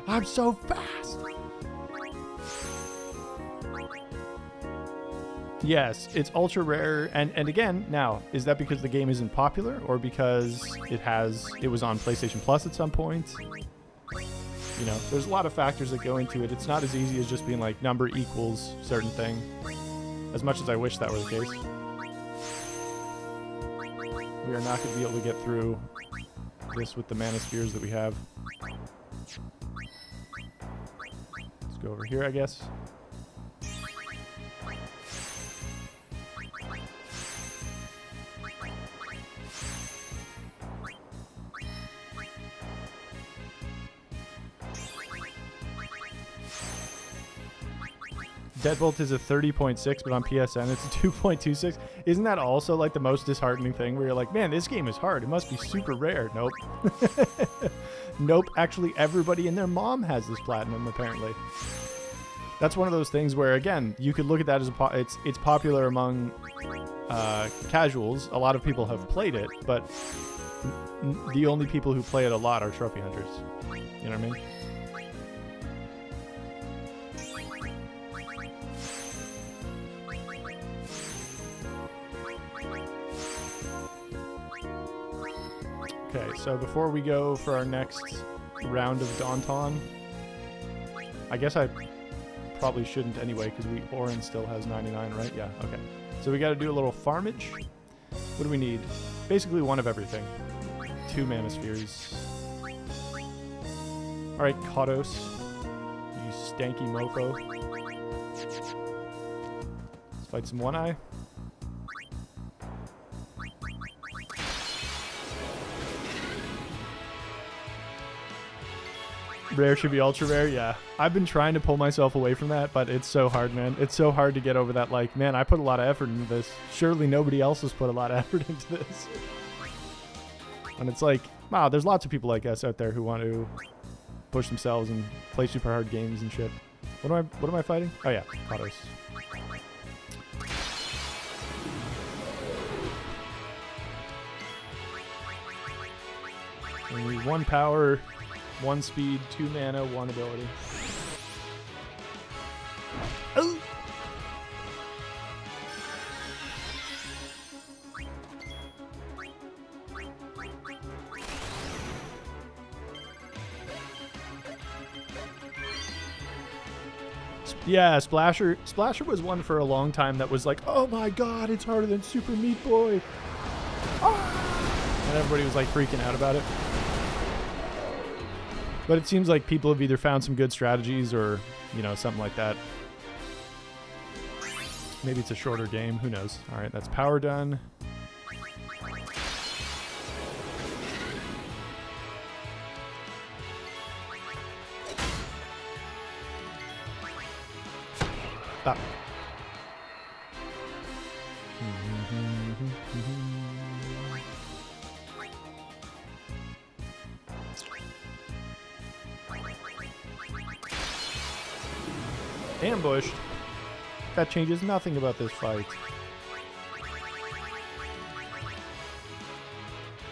I'm so fast. Yes, it's ultra rare, and again, now, is that because the game isn't popular, or because it was on PlayStation Plus at some point? You know, there's a lot of factors that go into it. It's not as easy as just being like number equals certain thing, as much as I wish that were the case. We are not going to be able to get through this with the mana spheres that we have. Let's go over here, I guess. Deadbolt is a 30.6, but on PSN it's a 2.26. Isn't that also like the most disheartening thing where you're like, man, this game is hard. It must be super rare. Nope. Nope. Actually, everybody and their mom has this platinum, apparently. That's one of those things where, again, you could look at that as it's popular among casuals. A lot of people have played it, but the only people who play it a lot are trophy hunters. You know what I mean? Okay, so before we go for our next round of Daunton, I guess I probably shouldn't anyway, because Orin still has 99, right? Yeah, okay. So we got to do a little farmage. What do we need? Basically one of everything. 2 mana spheres. Alright, Kados. You stanky mofo. Let's fight some One-Eye. Rare should be ultra rare. Yeah, I've been trying to pull myself away from that, but it's so hard, man. It's so hard to get over that. Like, man, I put a lot of effort into this. Surely nobody else has put a lot of effort into this. And it's like, wow, there's lots of people like us out there who want to push themselves and play super hard games and shit. What am I fighting? Oh yeah, Kados. We need 1 power, 1 speed, 2 mana, 1 ability. Oh! Yeah, Splasher. Splasher was one for a long time that was like, oh my god, it's harder than Super Meat Boy. Ah! And everybody was like freaking out about it. But it seems like people have either found some good strategies or, you know, something like that. Maybe it's a shorter game. Who knows? All right, that's power done. Stop. Ambushed. That changes nothing about this fight.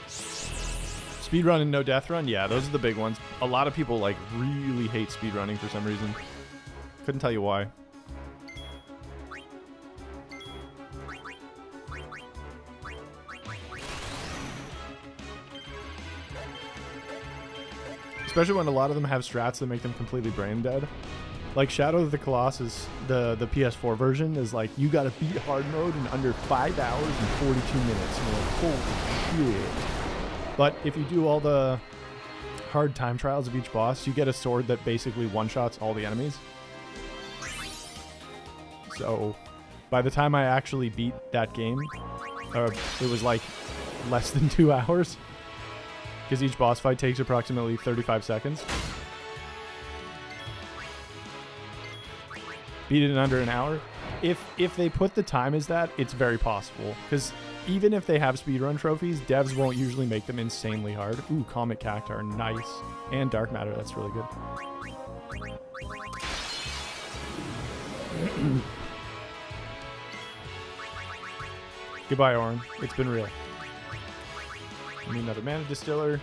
Speedrun and no death run? Yeah, those are the big ones. A lot of people like really hate speedrunning for some reason. Couldn't tell you why. Especially when a lot of them have strats that make them completely brain dead. Like Shadow of the Colossus, the PS4 version is like, you gotta beat hard mode in under 5 hours and 42 minutes. And you're like, holy shit. But if you do all the hard time trials of each boss, you get a sword that basically one-shots all the enemies. So by the time I actually beat that game, it was like less than 2 hours. Because each boss fight takes approximately 35 seconds. Beat it in under an hour. If they put the time as that, it's very possible. Because even if they have speedrun trophies, devs won't usually make them insanely hard. Ooh, Comet Cactuar, nice. And Dark Matter, that's really good. Goodbye, Orin. It's been real. I need another mana distiller.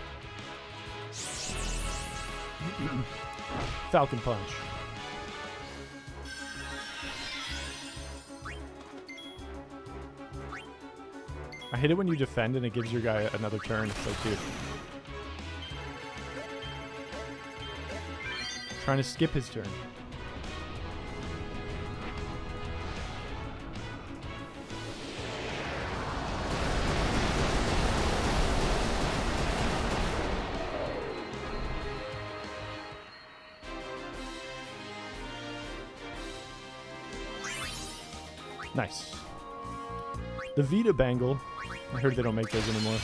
Falcon Punch. I hate it when you defend and it gives your guy another turn. It's like, dude. Trying to skip his turn. Nice. The Vita Bangle. I heard they don't make those anymore.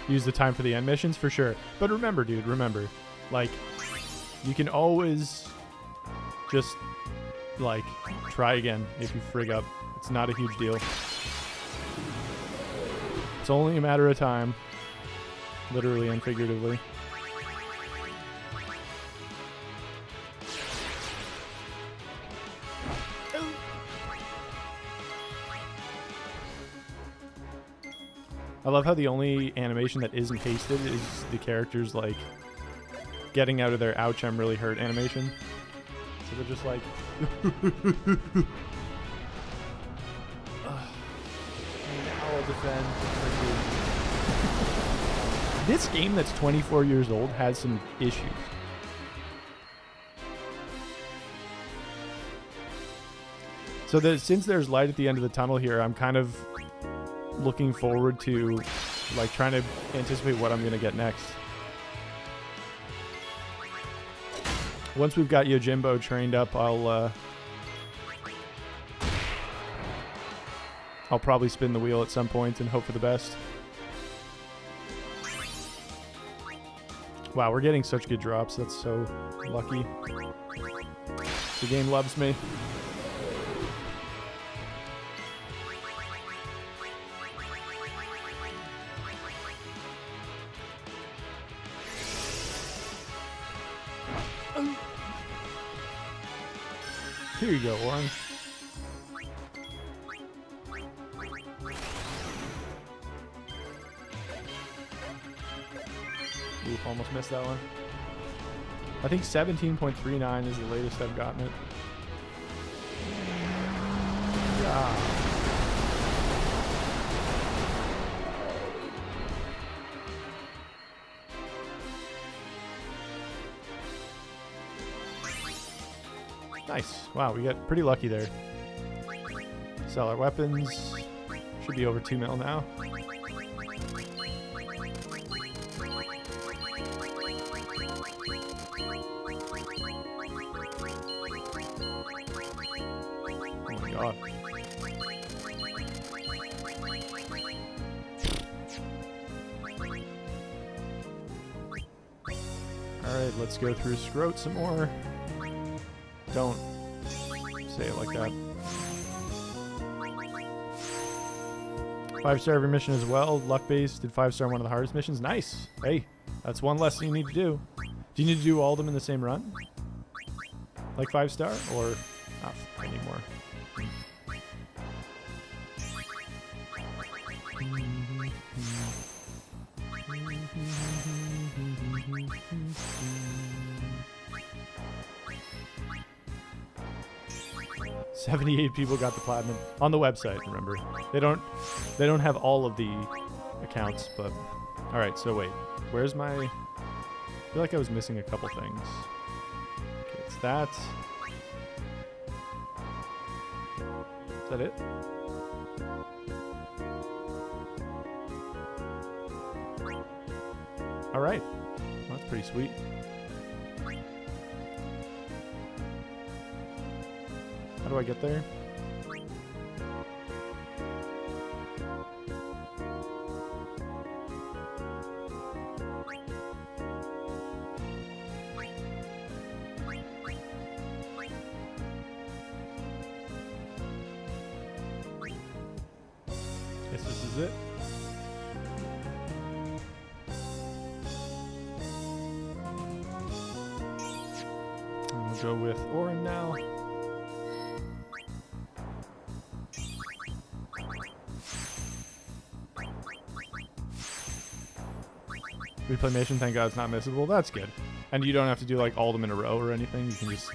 Use the time for the end missions for sure. But remember, dude, remember. Like, you can always just, like, try again if you frig up. It's not a huge deal. It's only a matter of time. Literally and figuratively. I love how the only animation that isn't pasted is the characters, like, getting out of their ouch, I'm really hurt animation. So they're just like... I'll defend. This game that's 24 years old has some issues. So since there's light at the end of the tunnel here, I'm kind of looking forward to, like, trying to anticipate what I'm going to get next. Once we've got Yojimbo trained up, I'll I'll probably spin the wheel at some point and hope for the best. Wow, we're getting such good drops. That's so lucky. The game loves me. Here you go, Warren. Oof, almost missed that one. I think 17.39 is the latest I've gotten it. Yeah. Nice. Wow, we got pretty lucky there. Sell our weapons. Should be over 2 mil now. Oh my god. Alright, let's go through Scroat some more. Don't say it like that. 5-star every mission as well. Luck-based. Did 5-star one of the hardest missions. Nice. Hey, that's one less you need to do. Do you need to do all of them in the same run? Like 5-star? Or not anymore? "78 people got the platinum on the website, remember. They don't have all of the accounts, but alright, so wait. Where's my I feel like I was missing a couple things. Okay, it's that. Is that it? Alright. Well, that's pretty sweet. How do I get there? Guess this is it. And we'll go with Orin now. Replanation, thank God it's not missable. That's good. And you don't have to do like all of them in a row or anything. You can just...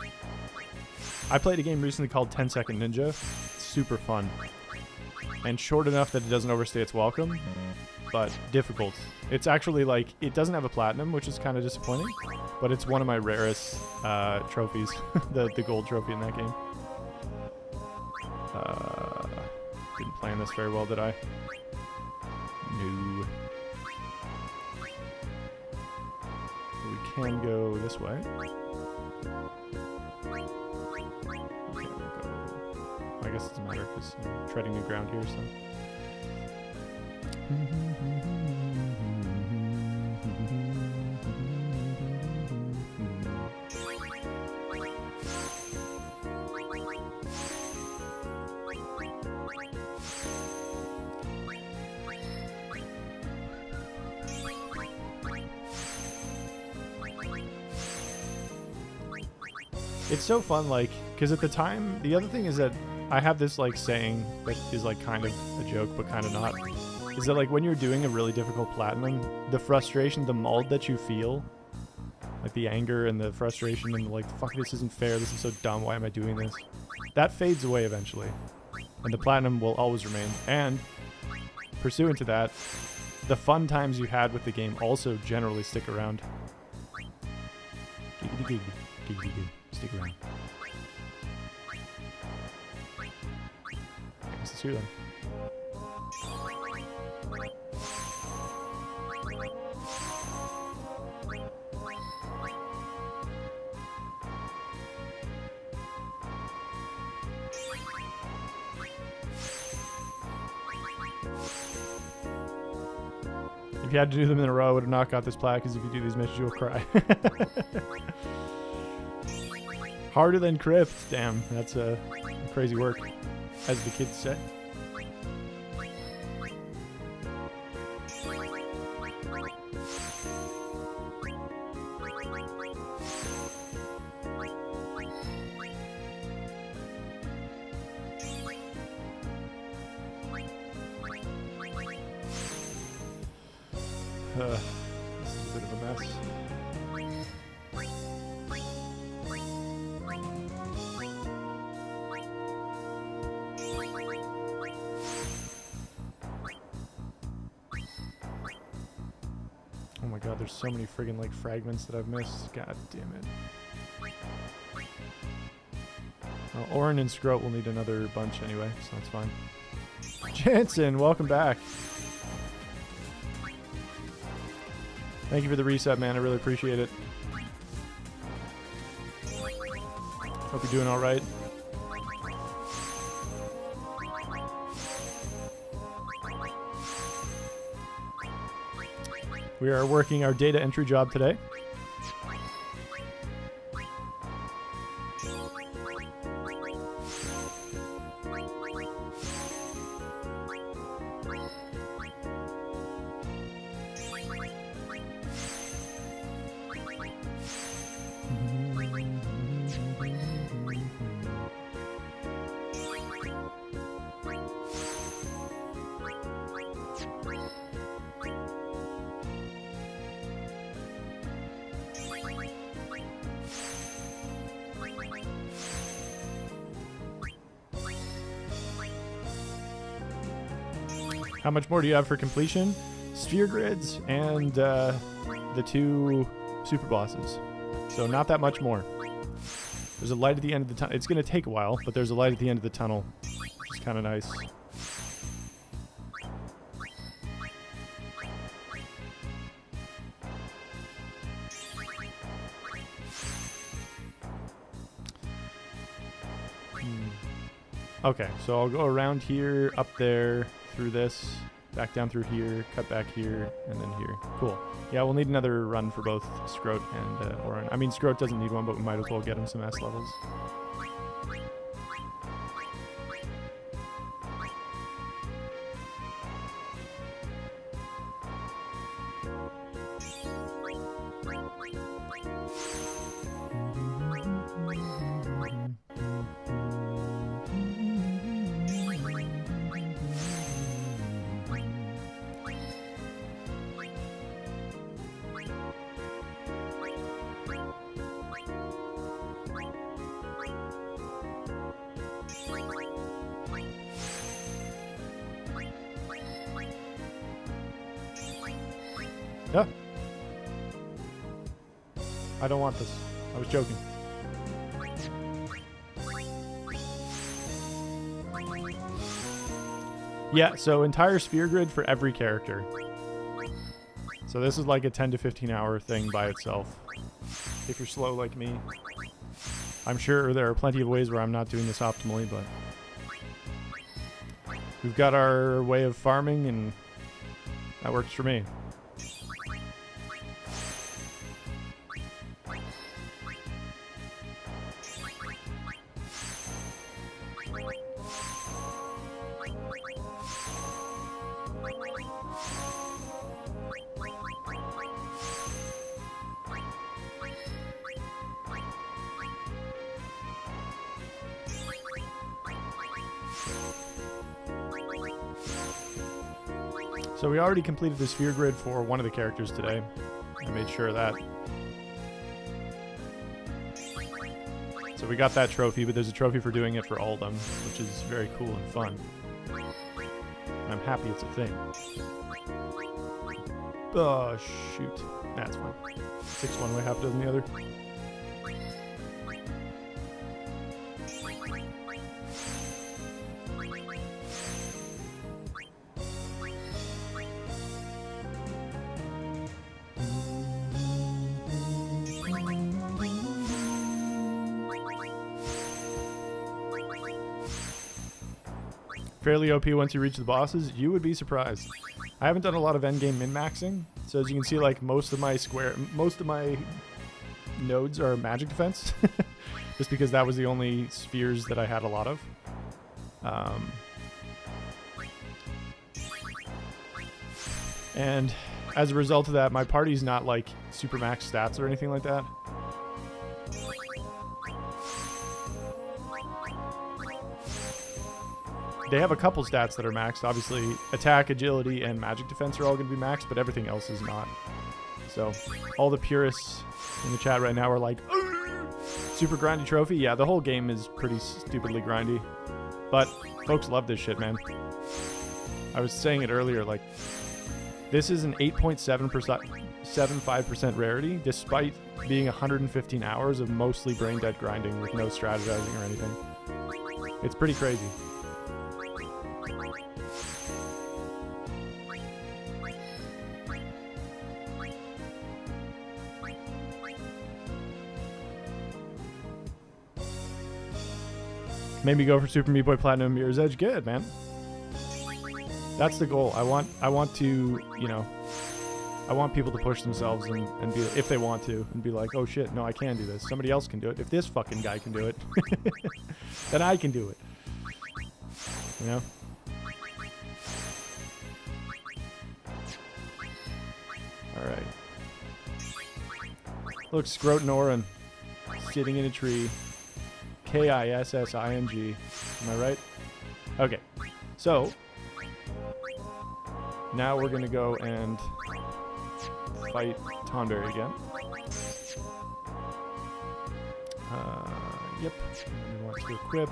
I played a game recently called 10 Second Ninja. It's super fun. And short enough that it doesn't overstay its welcome, but difficult. It's actually like, it doesn't have a platinum, which is kind of disappointing, but it's one of my rarest trophies, the gold trophy in that game. Didn't plan this very well, did I? No. We can go this way. Okay, we'll go. I guess it doesn't matter because I'm treading new ground here, so. It's so fun, like, because at the time, the other thing is that I have this, like, saying that is, like, kind of a joke, but kind of not, is that, like, when you're doing a really difficult platinum, the frustration, the mauled that you feel, like, the anger and the frustration and, like, fuck, this isn't fair, this is so dumb, why am I doing this? That fades away eventually, and the platinum will always remain, and pursuant to that, the fun times you had with the game also generally stick around. Giggity giggity, giggity giggity. Stick around. I guess it's here then. If you had to do them in a row, I would have not got this plaque, because if you do these missions, you'll cry. Harder than Crypt. Damn, that's crazy work, as the kids say. This is a bit of a mess. Oh my god, there's so many friggin' like fragments that I've missed. God damn it. Well, Orin and Scroat will need another bunch anyway, so that's fine. Jansen, welcome back. Thank you for the reset, man. I really appreciate it. Hope you're doing all right. We are working our data entry job today. How much more do you have for completion? Sphere grids and the 2 super bosses. So not that much more. There's a light at the end of the tunnel. It's going to take a while, but there's a light at the end of the tunnel, which is kind of nice. Okay, so I'll go around here, up there, through this, back down through here, cut back here, and then here. Cool. Yeah, we'll need another run for both Scroat and Orin. I mean, Scroat doesn't need one, but we might as well get him some S levels. Yeah. I don't want this. I was joking. Yeah, so entire sphere grid for every character. So this is like a 10 to 15 hour thing by itself. If you're slow like me. I'm sure there are plenty of ways where I'm not doing this optimally, but we've got our way of farming and that works for me. So we already completed the sphere grid for one of the characters today. I made sure of that. So we got that trophy, but there's a trophy for doing it for all of them, which is very cool and fun. And I'm happy it's a thing. Oh, shoot. That's fine. 6 one way, half a dozen the other. Fairly OP once you reach the bosses, you would be surprised. I haven't done a lot of endgame min-maxing, so as you can see, like most of my nodes are magic defense, just because that was the only spheres that I had a lot of. And as a result of that, my party's not like super max stats or anything like that. They have a couple stats that are maxed. Obviously, attack, agility, and magic defense are all going to be maxed, but everything else is not. So, all the purists in the chat right now are like, super grindy trophy. Yeah, the whole game is pretty stupidly grindy. But folks love this shit, man. I was saying it earlier, like, this is an 8.75% rarity, despite being 115 hours of mostly brain-dead grinding with no strategizing or anything. It's pretty crazy. Made me go for Super Meat Boy Platinum Mirror's Edge. Good, man. That's the goal. I want to, you know, I want people to push themselves and be, if they want to, and be like, oh shit, no, I can do this. Somebody else can do it. If this fucking guy can do it, then I can do it. You know? Alright. Look, Scroat Norin sitting in a tree. K-I-S-S-I-N-G. Am I right? Okay. So, now we're going to go and fight Tonberry again. Yep. We want to equip.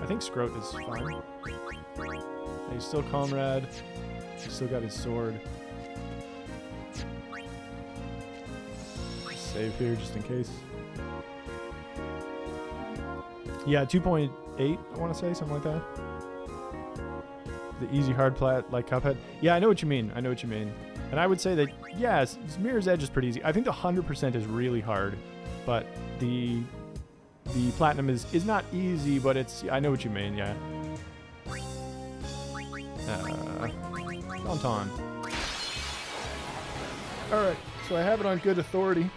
I think Scroat is fine. He's still Comrade. He's still got his sword. Save here just in case. Yeah, 2.8, I want to say, something like that. The easy hard plat like Cuphead. Yeah, I know what you mean. I know what you mean. And I would say that, yeah, Mirror's Edge is pretty easy. I think the 100% is really hard, but the Platinum is not easy, but it's, I know what you mean, yeah. Tauntaun. Alright, so I have it on good authority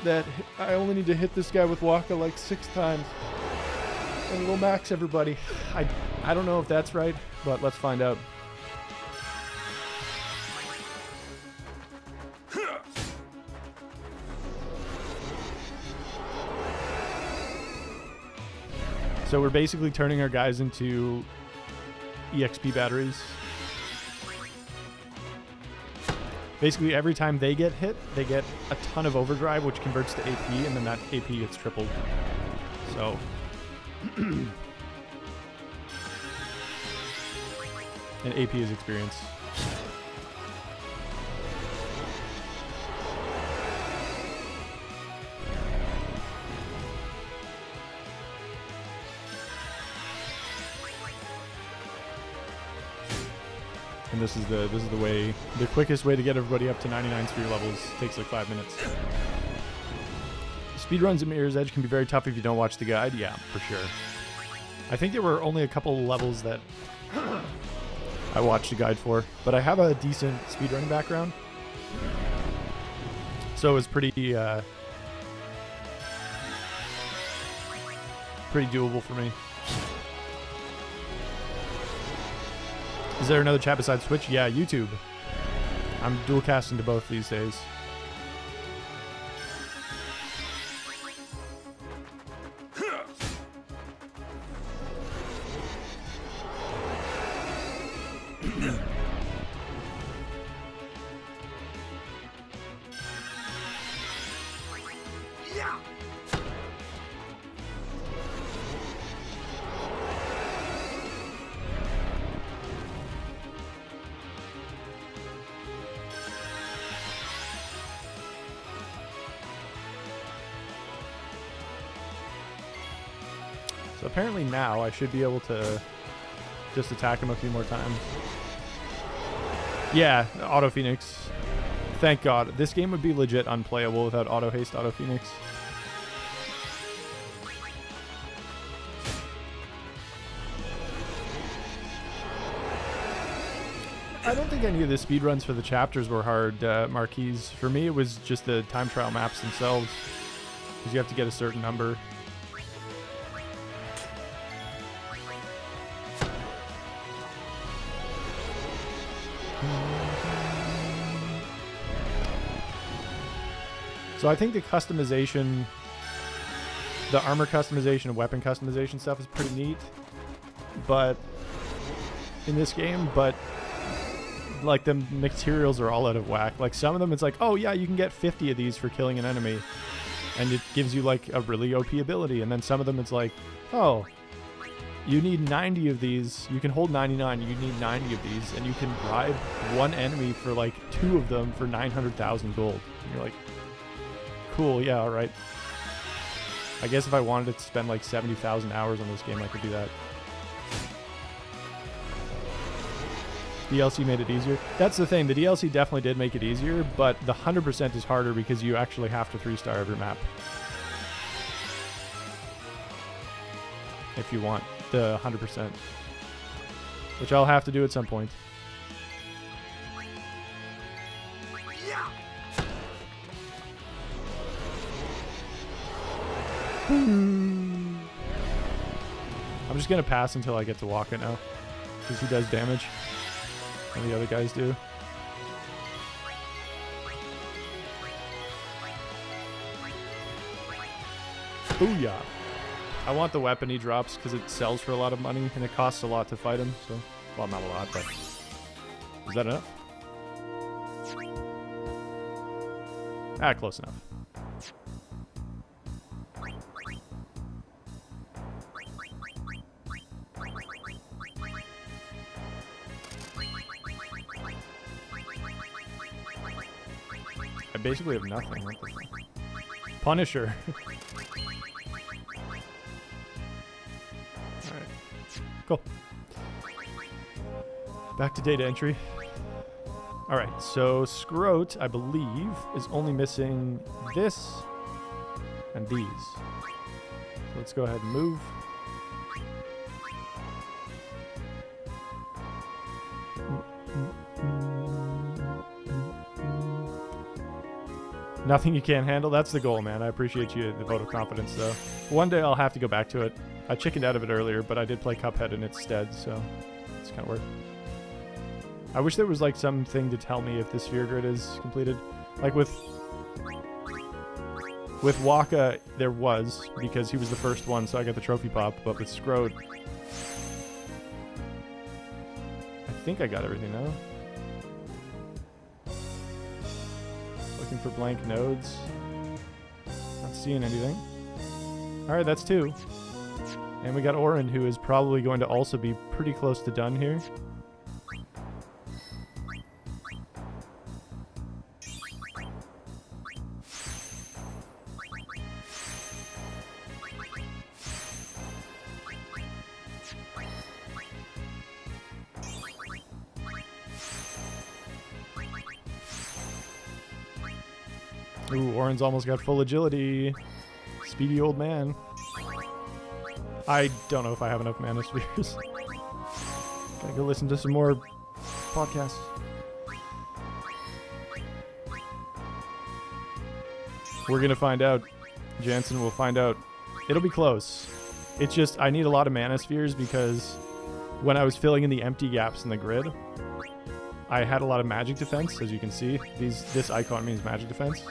that I only need to hit this guy with Waka like 6 times. And it'll max everybody. I don't know if that's right, but let's find out. So we're basically turning our guys into EXP batteries. Basically, every time they get hit, they get a ton of overdrive, which converts to AP, and then that AP gets tripled. So... and AP is experience. And this is the way, the quickest way to get everybody up to 99 sphere levels. Takes like 5 minutes. Speedruns at Mirror's Edge can be very tough if you don't watch the guide. Yeah, for sure. I think there were only a couple levels that I watched a guide for, but I have a decent speedrunning background, so it was pretty doable for me. Is there another chat besides Twitch? Yeah, YouTube. I'm dual casting to both these days. So apparently now I should be able to just attack him a few more times. Yeah, Auto Phoenix. Thank God. This game would be legit unplayable without Auto Haste, Auto Phoenix. I don't think any of the speedruns for the chapters were hard, Marquise. For me, it was just the time trial maps themselves. Because you have to get a certain number. So I think the customization, the armor customization and weapon customization stuff is pretty neat. But in this game, like the materials are all out of whack. Like some of them it's like, oh yeah, you can get 50 of these for killing an enemy. And it gives you like a really OP ability. And then some of them it's like, oh, you need 90 of these. You can hold 99. You need 90 of these. And you can bribe one enemy for like 2 of them for 900,000 gold. And you're like, cool, yeah, all right. I guess if I wanted to spend like 70,000 hours on this game, I could do that. DLC made it easier. That's the thing. The DLC definitely did make it easier, but the 100% is harder because you actually have to 3-star every map. If you want the 100%. Which I'll have to do at some point. I'm just going to pass until I get to Wakka now. Because he does damage. And the other guys do. Booyah! I want the weapon he drops because it sells for a lot of money and it costs a lot to fight him. So, well, not a lot, but is that enough? Ah, close enough. I basically have nothing. What the fuck? Punisher. Alright. Cool. Back to data entry. Alright, so Scroat, I believe, is only missing this and these. So let's go ahead and move. Nothing you can't handle. That's the goal, man. I appreciate you, the vote of confidence, though. One day I'll have to go back to it. I chickened out of it earlier, but I did play Cuphead in its stead, so it's kind of weird. I wish there was like something to tell me if the sphere grid is completed. Like with Wakka, there was, because he was the first one, so I got the trophy pop. But with Scroat, I think I got everything now. Looking for blank nodes. Not seeing anything. Alright, that's 2. And we got Auron, who is probably going to also be pretty close to done here. Ooh, Auron's almost got full agility. Speedy old man. I don't know if I have enough mana spheres. Gotta go listen to some more podcasts. We're gonna find out. Jansen will find out. It'll be close. It's just, I need a lot of mana spheres because when I was filling in the empty gaps in the grid, I had a lot of magic defense, as you can see. This icon means magic defense.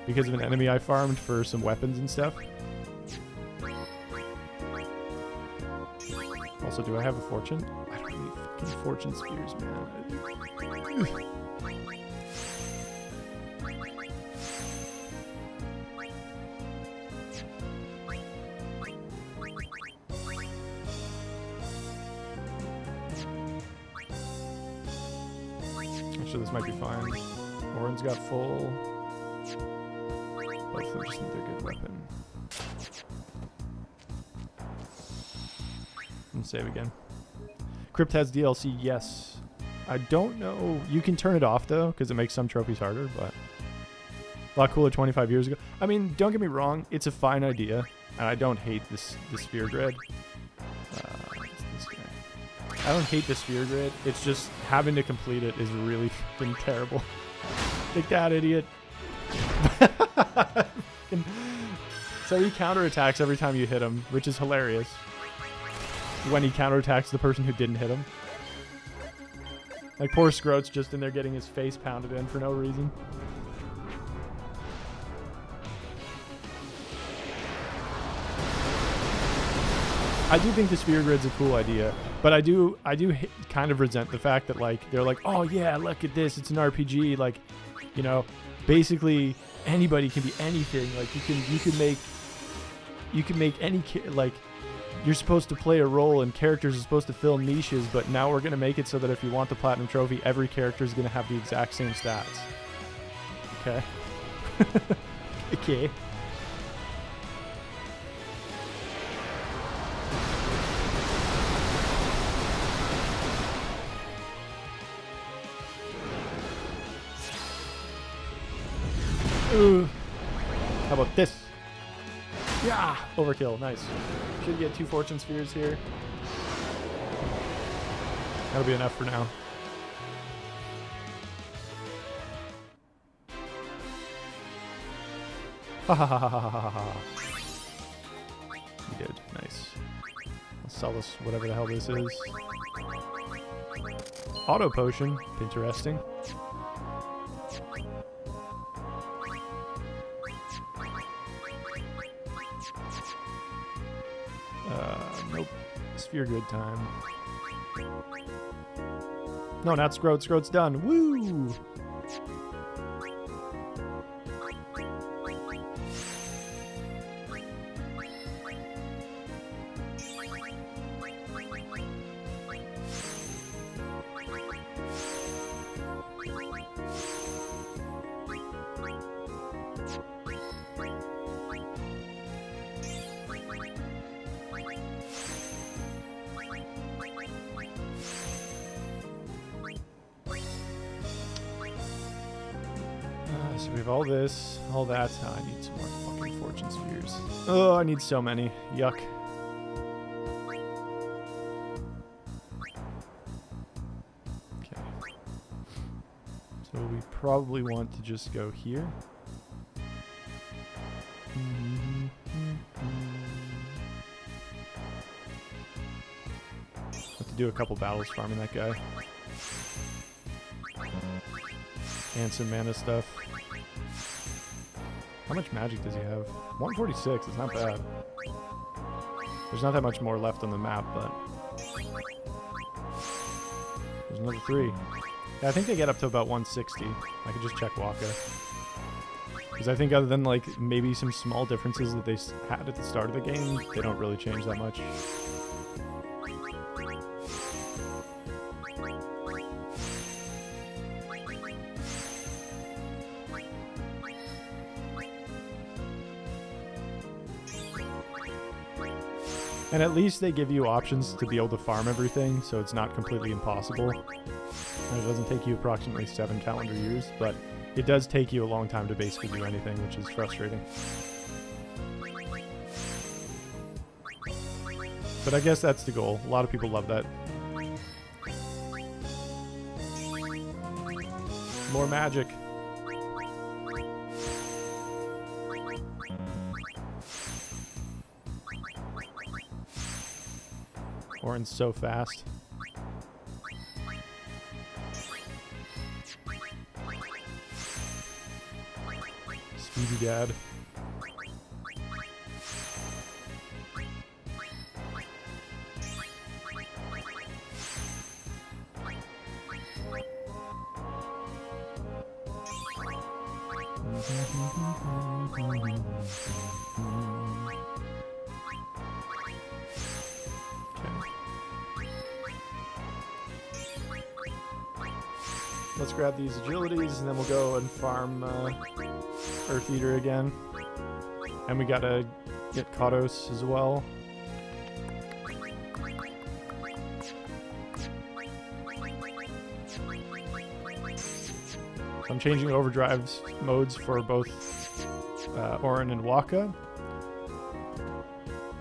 Because of an enemy I farmed for some weapons and stuff. Also, do I have a fortune? I don't need fucking fortune spheres, man. Actually, this might be fine. Auron's got full. Both of them just need their good weapon. And save again. Crypt has DLC, yes. I don't know. You can turn it off, though, because it makes some trophies harder, but a lot cooler 25 years ago. I mean, don't get me wrong. It's a fine idea, and I don't hate the sphere grid. It's this guy. I don't hate the sphere grid. It's just having to complete it is really fucking terrible. Take that, idiot. So he counterattacks every time you hit him, which is hilarious. When he counterattacks the person who didn't hit him. Like poor Scroat's just in there getting his face pounded in for no reason. I do think the sphere grid's a cool idea, but I do kind of resent the fact that like they're like, oh yeah, look at this, it's an RPG, like, you know, basically anybody can be anything. Like you can make any like you're supposed to play a role and characters are supposed to fill niches, but now we're gonna make it so that if you want the platinum trophy, every character is gonna have the exact same stats. Okay. Okay. How about this? Yeah! Overkill. Nice. Should get 2 fortune spheres here. That'll be enough for now. Ha ha ha ha ha ha ha. You did. Nice. I'll sell this, whatever the hell this is. Auto potion. Interesting. Nope. Sphere grid time. No, not Scroat. Scroat's done. Woo! So we have all this, all that. Oh, I need some more fucking fortune spheres. Oh, I need so many. Yuck. Okay. So we probably want to just go here. Have to do a couple battles farming that guy. And some mana stuff. How much magic does he have? 146, it's not bad. There's not that much more left on the map, but... There's another 3. Yeah, I think they get up to about 160. I could just check Waka. Because I think other than, like, maybe some small differences that they had at the start of the game, they don't really change that much. And at least they give you options to be able to farm everything, so it's not completely impossible. And it doesn't take you approximately 7 calendar years, but it does take you a long time to basically do anything, which is frustrating. But I guess that's the goal. A lot of people love that. More magic. Orin's so fast. Speedy Dad. Let's grab these agilities and then we'll go and farm Earth Eater again. And we gotta get Kados as well. So I'm changing overdrive modes for both Auron and Waka.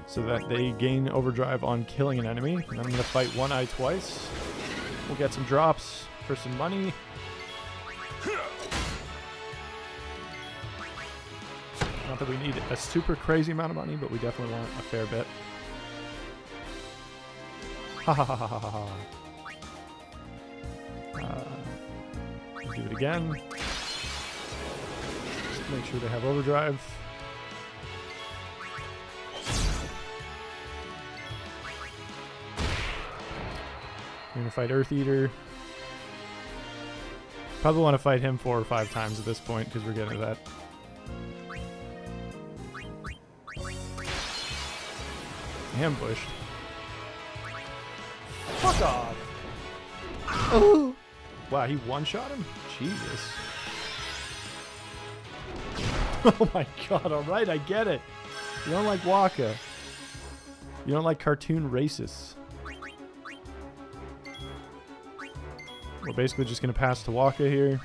so that they gain overdrive on killing an enemy. And I'm going to fight One Eye twice. We'll get some drops for some money. Not that we need a super crazy amount of money, but we definitely want a fair bit. Ha ha ha ha ha ha. Do it again. Just make sure they have overdrive. We're gonna fight Earth Eater. Probably want to fight him 4 or 5 times at this point because we're getting to that. Ambushed. Fuck off! Oh! Wow, he one-shot him? Jesus. Oh my god, alright, I get it. You don't like Waka. You don't like cartoon racists. We're basically just going to pass to Waka here.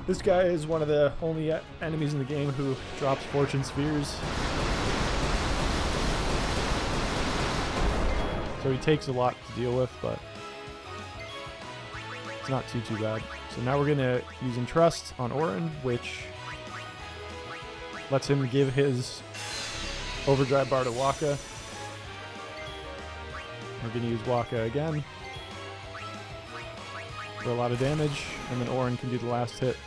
This guy is one of the only enemies in the game who drops Fortune Spheres. So he takes a lot to deal with, but it's not too bad. So now we're going to use Entrust on Auron, which lets him give his overdrive bar to Waka. We're going to use Waka again for a lot of damage, and then Auron can do the last hit.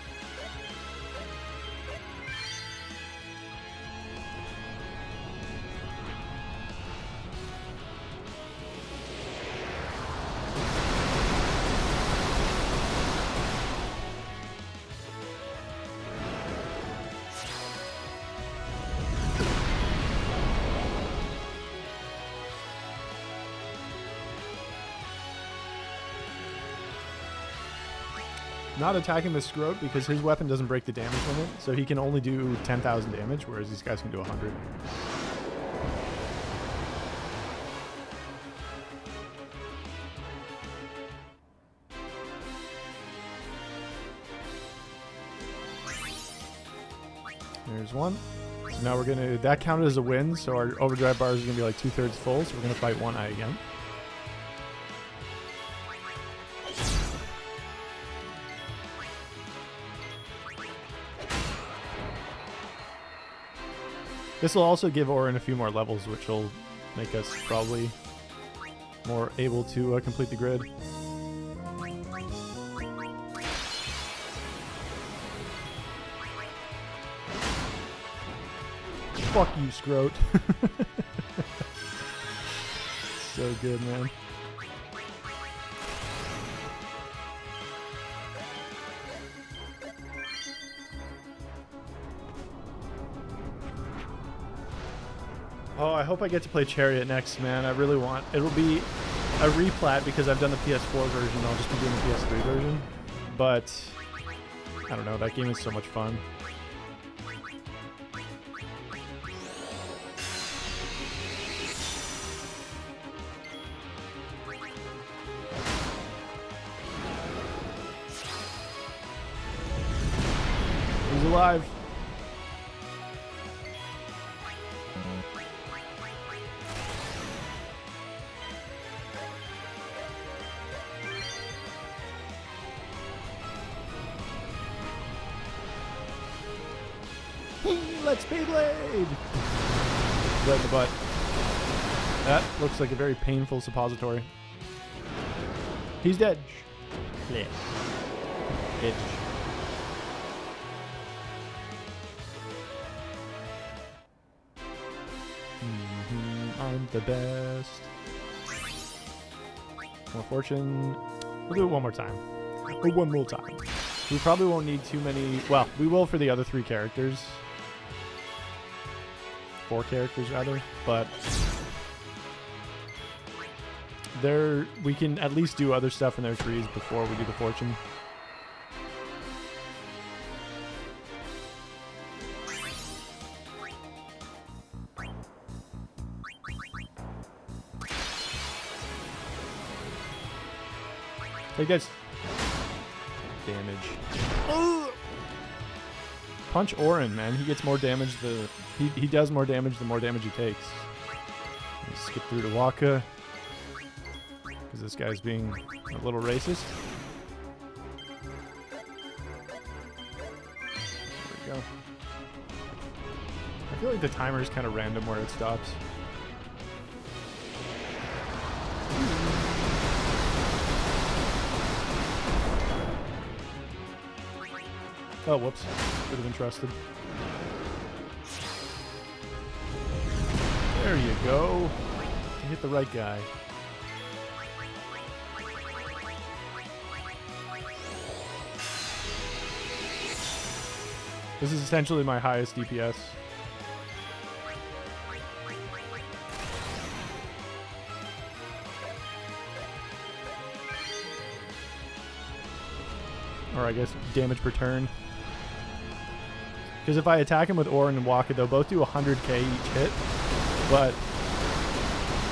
Not attacking the Scroat because his weapon doesn't break the damage limit, so he can only do 10,000 damage, whereas these guys can do 100. There's one. So now we're gonna, that counted as a win, so our overdrive bars are gonna be like 2/3 full, so we're gonna fight One Eye again. This will also give Auron a few more levels, which will make us probably more able to complete the grid. Fuck you, Scroat. So good, man. Oh, I hope I get to play Chariot next, man. I really want. It'll be a replat because I've done the PS4 version. I'll just be doing the PS3 version. But I don't know. That game is so much fun. He's alive. Let's Beyblade! Right in the butt. That looks like a very painful suppository. He's dead. Yeah. Edge. I'm the best. More fortune. We'll do it one more time. Or one more time. We probably won't need too many. Well, we will for the other 3 characters. 4 characters rather, but we can at least do other stuff in their trees before we do the fortune. Take this. damage. Ugh. Punch Auron, man. He gets more damage. He does more damage the more damage he takes. Let's skip through to Waka. Because this guy's being a little racist. There we go. I feel like the timer is kind of random where it stops. Oh, whoops. Could have been trusted. There you go. You hit the right guy. This is essentially my highest DPS. Or I guess damage per turn. Because if I attack him with Auron and Waka, they'll both do 100k each hit, but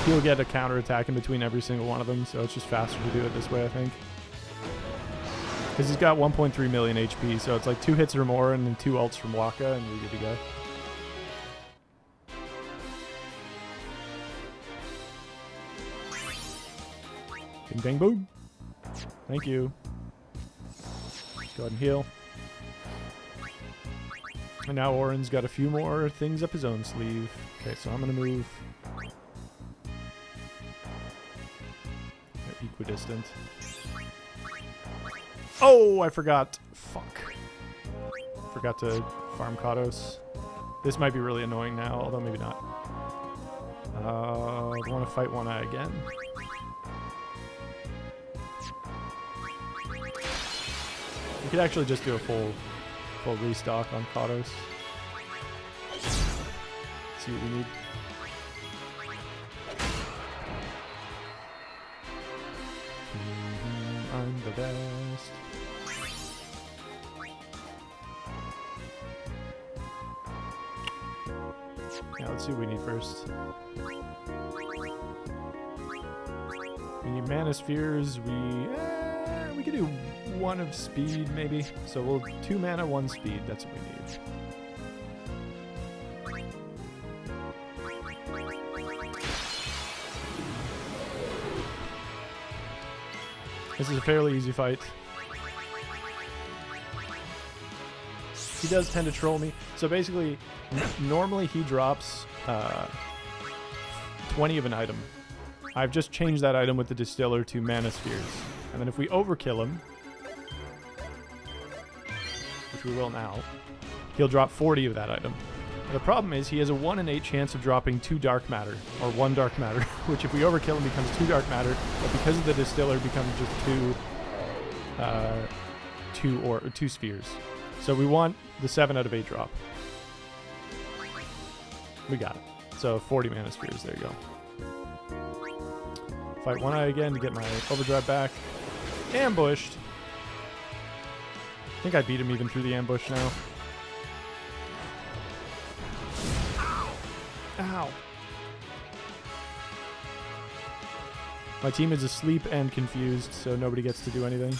he'll get a counter attack in between every single one of them, so it's just faster to do it this way, I think. Because he's got 1.3 million HP, so it's like 2 hits from Auron and 2 ults from Waka, and we're good to go. Bing, bang, boom. Thank you. Go ahead and heal. And now Auron's got a few more things up his own sleeve. Okay, so I'm going to move equidistant. Oh, I forgot. Fuck. Forgot to farm Kados. This might be really annoying now, although maybe not. I want to fight One Eye again. We could actually just do a full restock on Kados. See what we need. I'm the best. Yeah, let's see what we need first. We need Mana Spheres. We could do 1 of speed, maybe. So we'll 2 mana, 1 speed. That's what we need. This is a fairly easy fight. He does tend to troll me. So basically, normally he drops 20 of an item. I've just changed that item with the Distiller to Mana Spheres. And then if we overkill him, which we will now, he'll drop 40 of that item. The problem is he has a 1 in 8 chance of dropping 2 dark matter, or 1 dark matter, which if we overkill him becomes 2 dark matter, but because of the Distiller becomes just 2 spheres. So we want the 7 out of 8 drop. We got it. So 40 Mana Spheres, there you go. Fight One Eye again to get my overdrive back. Ambushed. I think I beat him even through the ambush now. Ow. My team is asleep and confused, so nobody gets to do anything.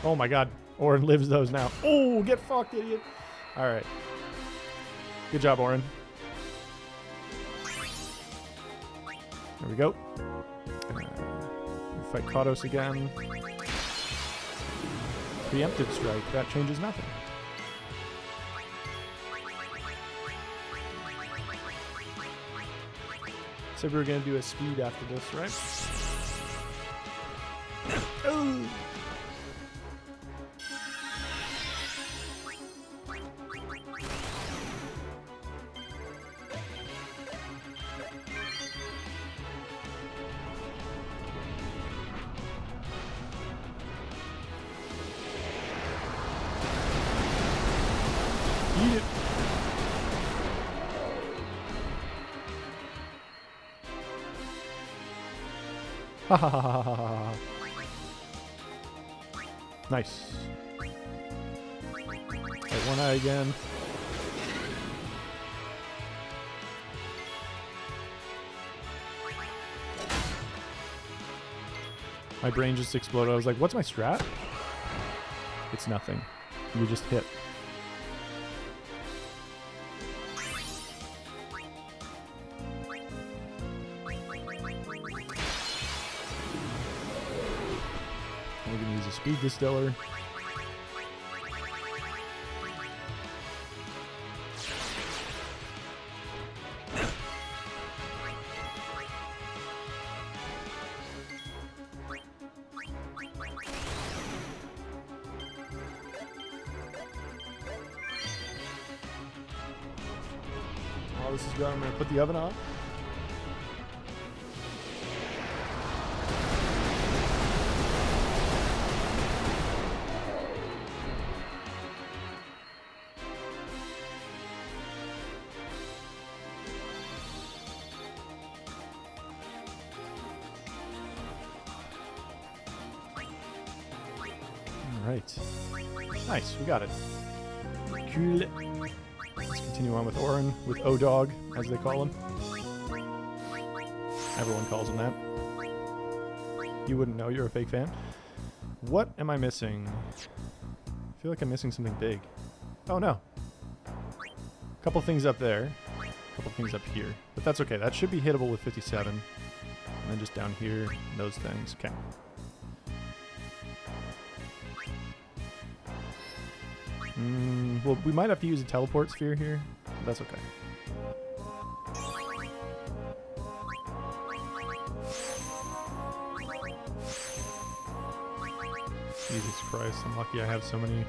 Oh my god. Auron lives those now. Oh, get fucked, idiot. Alright. Good job, Auron. There we go. Fight Kados again. Preemptive strike. That changes nothing. So we're gonna do a speed after this, right? Oh! Eat it. Ha ha ha ha ha ha. Nice. Right, One Eye again. My brain just exploded. I was like, what's my strat? it's nothing. You just hit. We're going to use a speed distiller. While this is going, I'm going to put the oven on. Right. Nice, we got it. Cool. Let's continue on with Orin, with O-Dog, as they call him. Everyone calls him that. You wouldn't know, you're a fake fan. What am I missing? I feel like I'm missing something big. Oh no. A couple things up there. A couple things up here. But that's okay, that should be hittable with 57. And then just down here, those things. Okay. Well, we might have to use a teleport sphere here. But that's okay. Jesus Christ, I'm lucky I have so many.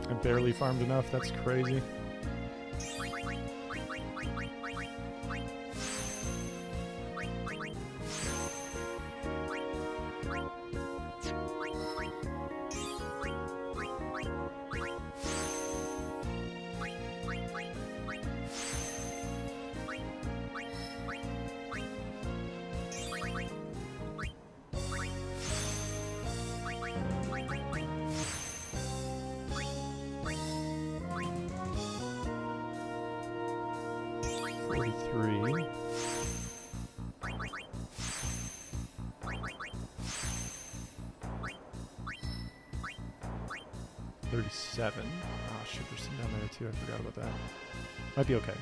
I barely farmed enough, that's crazy. Three. $37. Oh shit, there's some down there too. I forgot about that. Might be okay.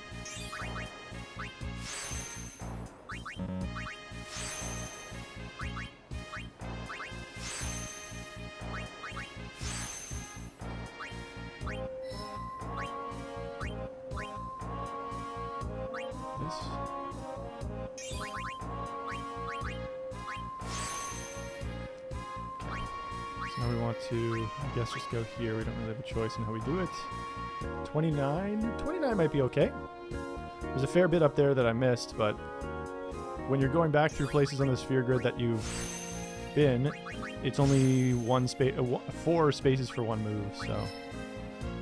Now we want to, I guess, just go here. We don't really have a choice in how we do it. 29? 29 might be okay. There's a fair bit up there that I missed, but when you're going back through places on the sphere grid that you've been, it's only one space, 4 spaces for one move, so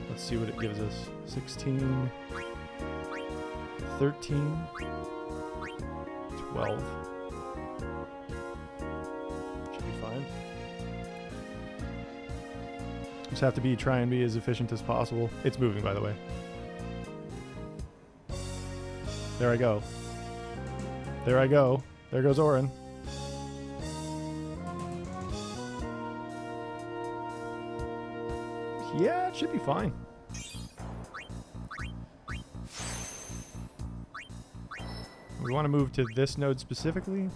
let's see what it gives us. 16, 13, 12. Should be fine. Just have to try and be as efficient as possible. It's moving, by the way. There I go. There I go. There goes Orin. Yeah, it should be fine. We want to move to this node specifically,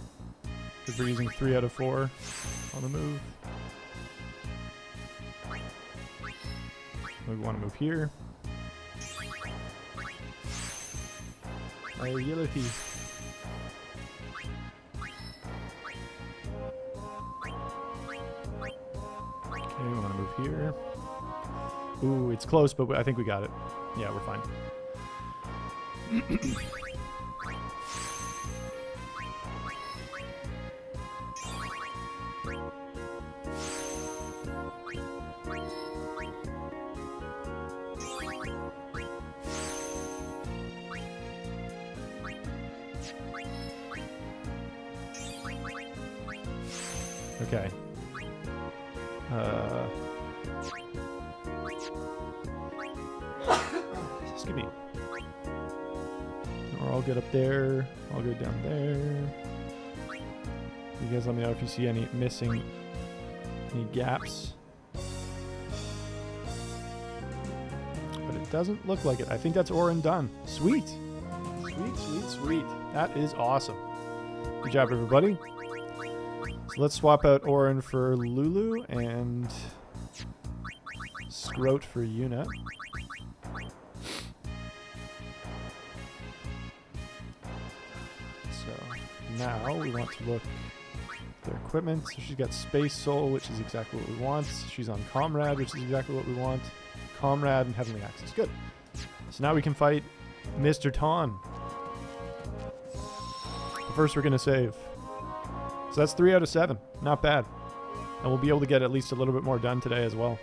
because we're using 3 out of 4 on the move. We want to move here. Yellow thief. Okay, we want to move here. Ooh, it's close, but I think we got it. Yeah, we're fine. Okay. Look at me. We're all good up there. All good down there. You guys let me know if you see any gaps. But it doesn't look like it. I think that's Orin done. Sweet. Sweet, sweet, sweet. That is awesome. Good job, everybody. So let's swap out Orin for Lulu and Scroat for Yuna. So now we want to look at their equipment. So she's got Space Soul, which is exactly what we want. She's on Comrade, which is exactly what we want. Comrade and Heavenly Access. Good. So now we can fight Mr. Ton. First we're going to save. So that's 3 out of 7. Not bad. And we'll be able to get at least a little bit more done today as well.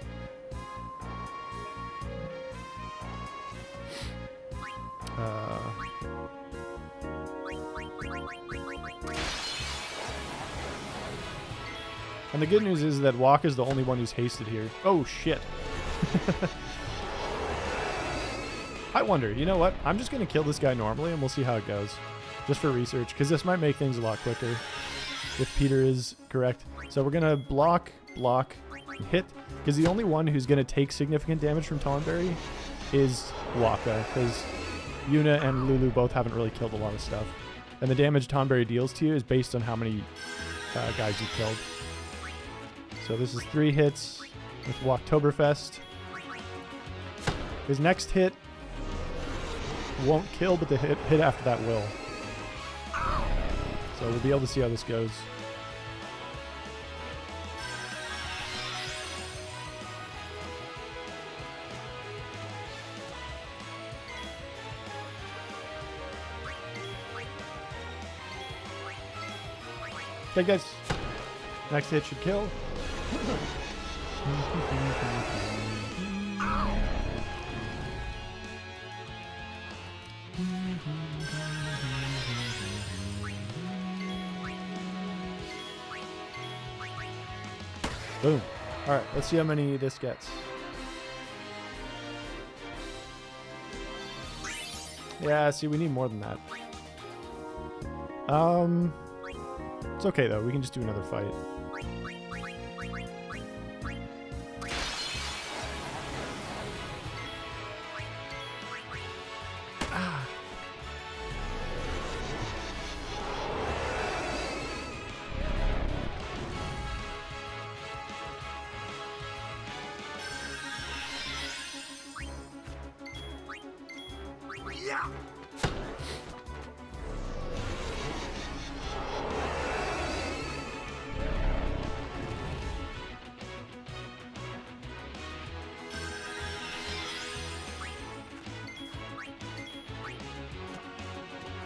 And the good news is that Wok is the only one who's hasted here. Oh, shit. I wonder, you know what? I'm just going to kill this guy normally and we'll see how it goes. Just for research, because this might make things a lot quicker if Peter is correct. So we're going to block, and hit, because the only one who's going to take significant damage from Tonberry is Waka, because Yuna and Lulu both haven't really killed a lot of stuff. And the damage Tonberry deals to you is based on how many guys you killed. So this is 3 hits with Woktoberfest. His next hit won't kill, but the hit after that will. So we'll be able to see how this goes. Okay, guys. Next hit should kill. Boom. Alright, let's see how many this gets. Yeah, see, we need more than that. It's okay though, we can just do another fight.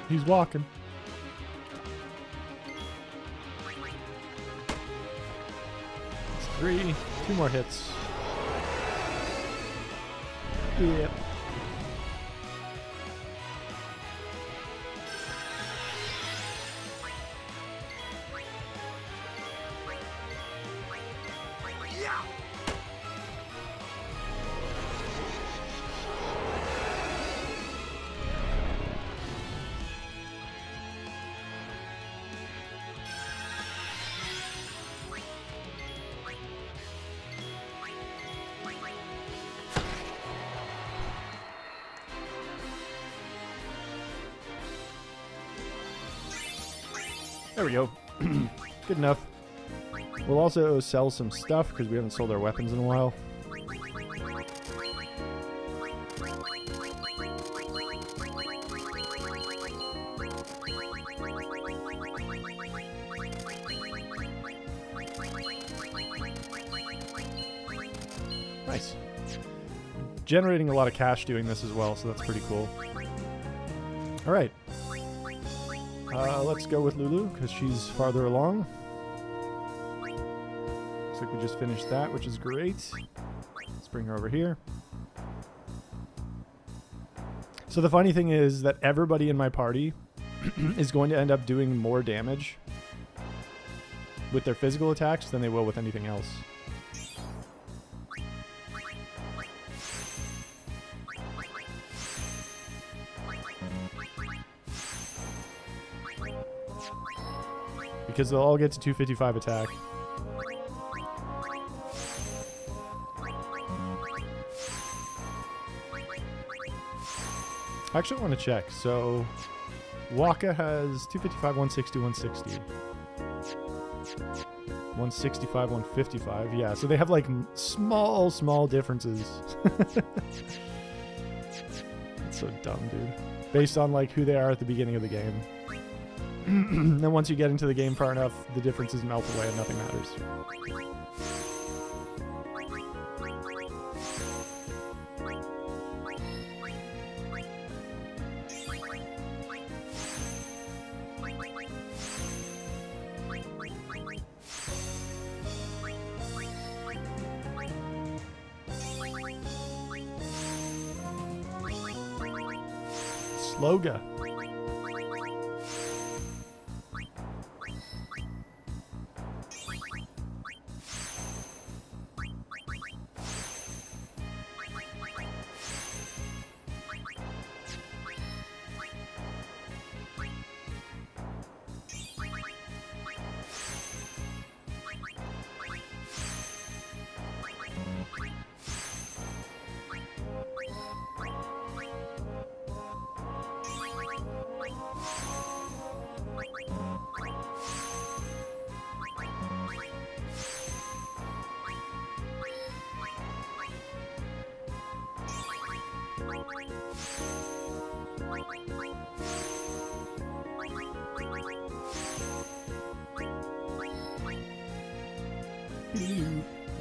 He's walking. It's 3. 2 more hits. Yep. There we go. Good enough. We'll also sell some stuff because we haven't sold our weapons in a while. Nice. Generating a lot of cash doing this as well, so that's pretty cool. All right. Let's go with Lulu, because she's farther along. Looks like we just finished that, which is great. Let's bring her over here. So the funny thing is that everybody in my party is going to end up doing more damage with their physical attacks than they will with anything else. because they'll all get to 255 attack. I actually want to check. So Waka has 255, 160, 160. 165, 155. Yeah, so they have like small differences. That's so dumb, dude. Based on like who they are at the beginning of the game. Then once you get into the game far enough, the differences melt away and nothing matters. Sloga.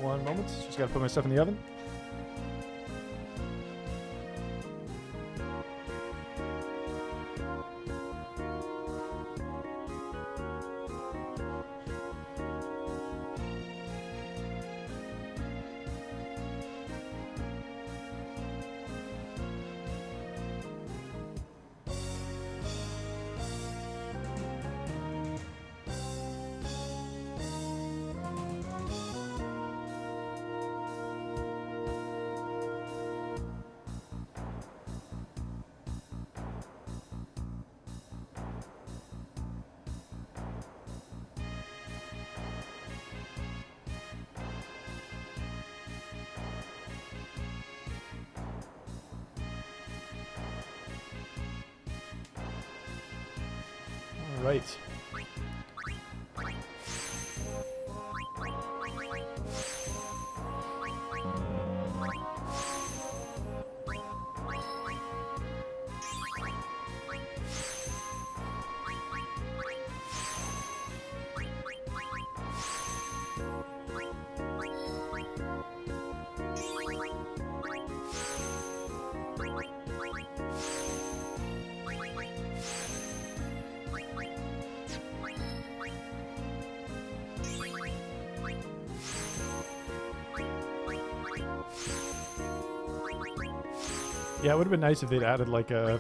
One moment, just gotta put my stuff in the oven. All right. Yeah, it would have been nice if they'd added like a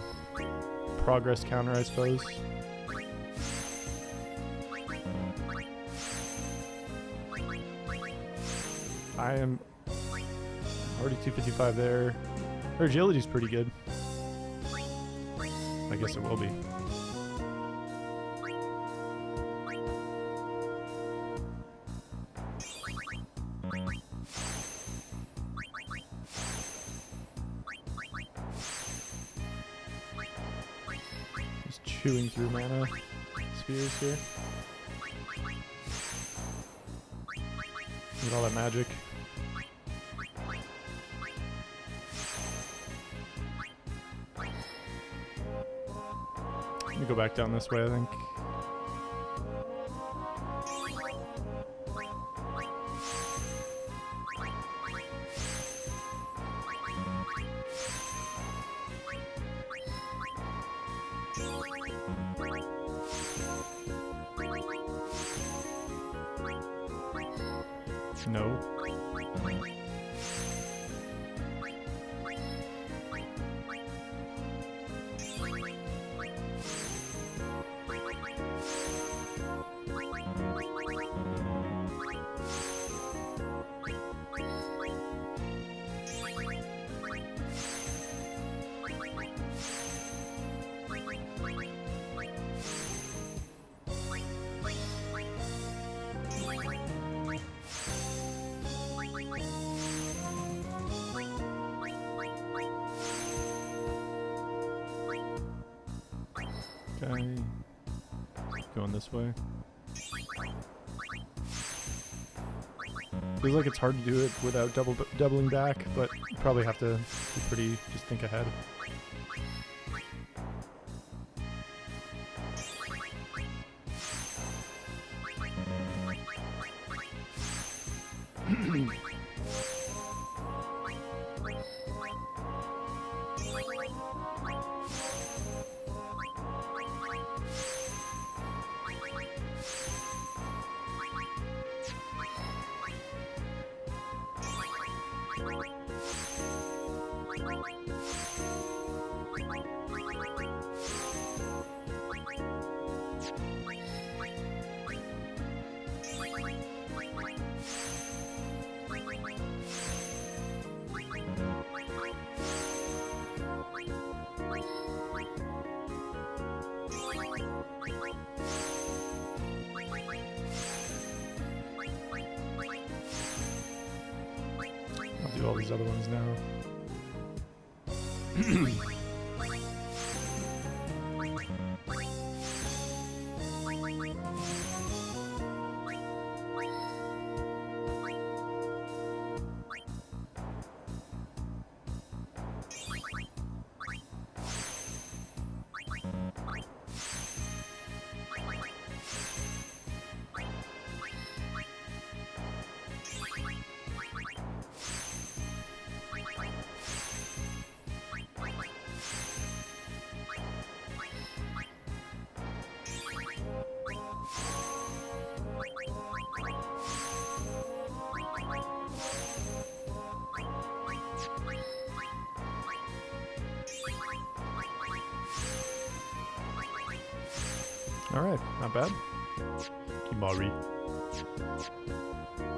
progress counter, I suppose. I am already 255 there. Her agility's pretty good. I guess it will be. Chewing through mana spheres here. Get all that magic. Let me go back down this way, I think. No. Okay. Going this way. Feels like it's hard to do it without doubling back, but you probably have to be just think ahead. I'll do all these other ones now. Alright, not bad. Kimahri.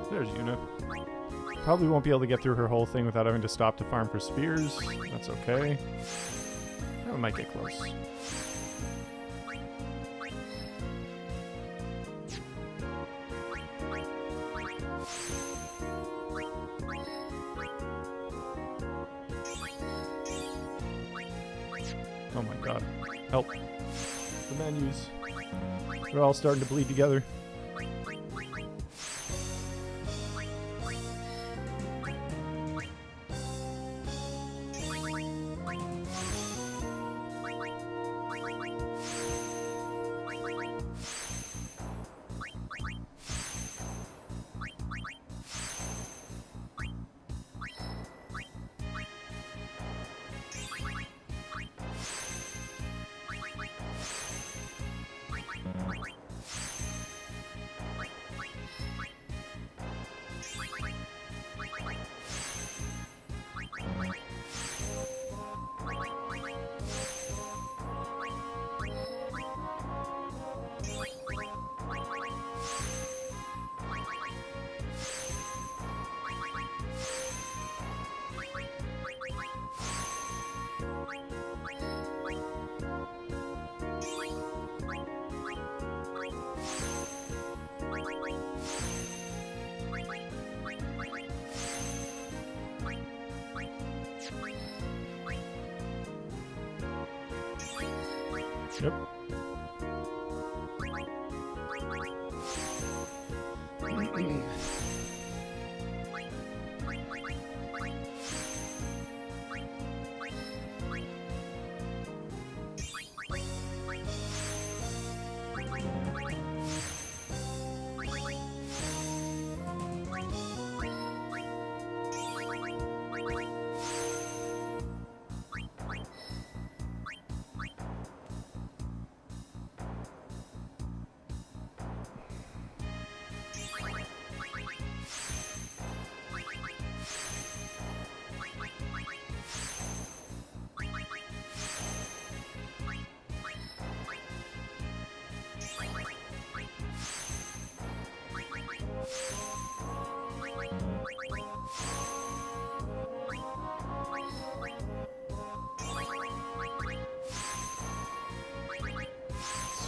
There's Yuna. Probably won't be able to get through her whole thing without having to stop to farm for spears. That's okay. That might get close. Oh my god. Help. The menus. They're all starting to bleed together. Yep.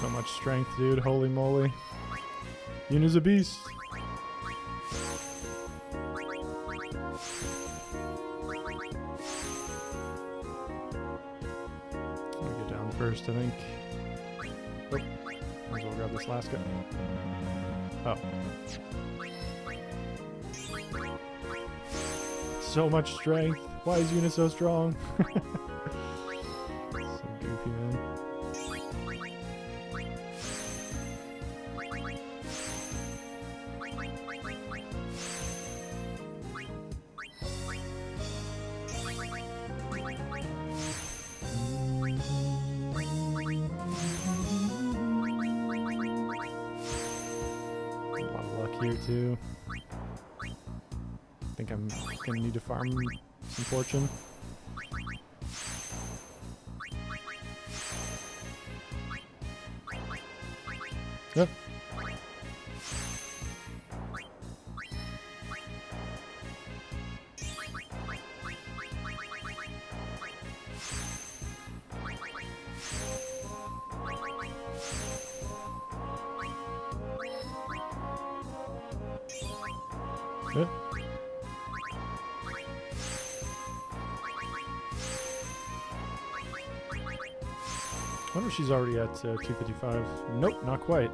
So much strength, dude. Holy moly. Yuna's a beast. I'll get down first, I think. Oh, might as well grab this last guy. Oh. So much strength. Why is Yuna so strong? So goofy, man. A lot of luck here too. I think I'm gonna need to farm some fortune. Yep. Yep. I wonder if she's already at 255. Nope, not quite.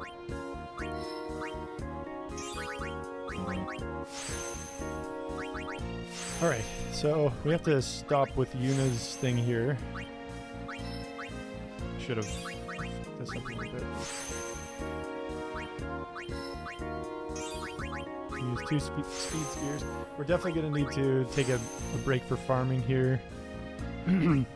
Alright, so we have to stop with Yuna's thing here. Should have fucked this up a little bit. Use 2 speed spears. We're definitely going to need to take a break for farming here. I mean,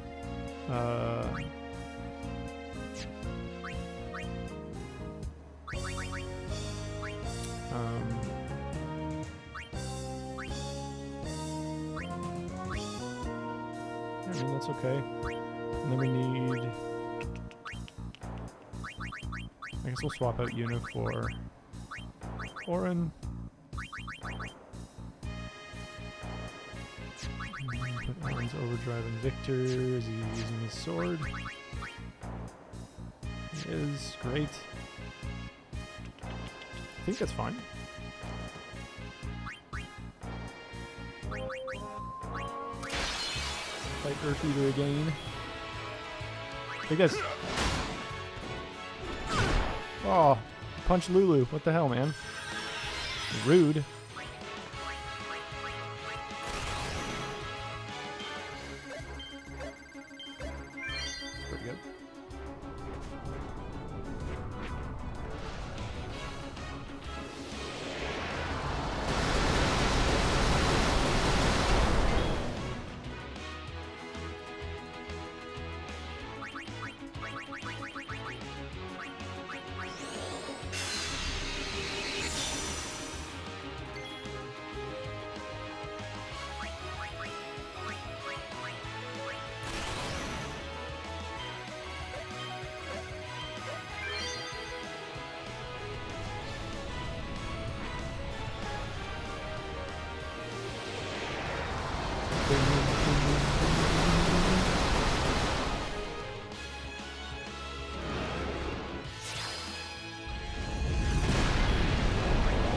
that's okay. And then we need... I guess we'll swap out Yuna for Auron. Put Auron's overdrive in Victor. Is he using his sword? He is. Great. I think that's fine. Fight Earth Eater again. Take this. Oh, punch Lulu. What the hell, man? Rude. Pretty good.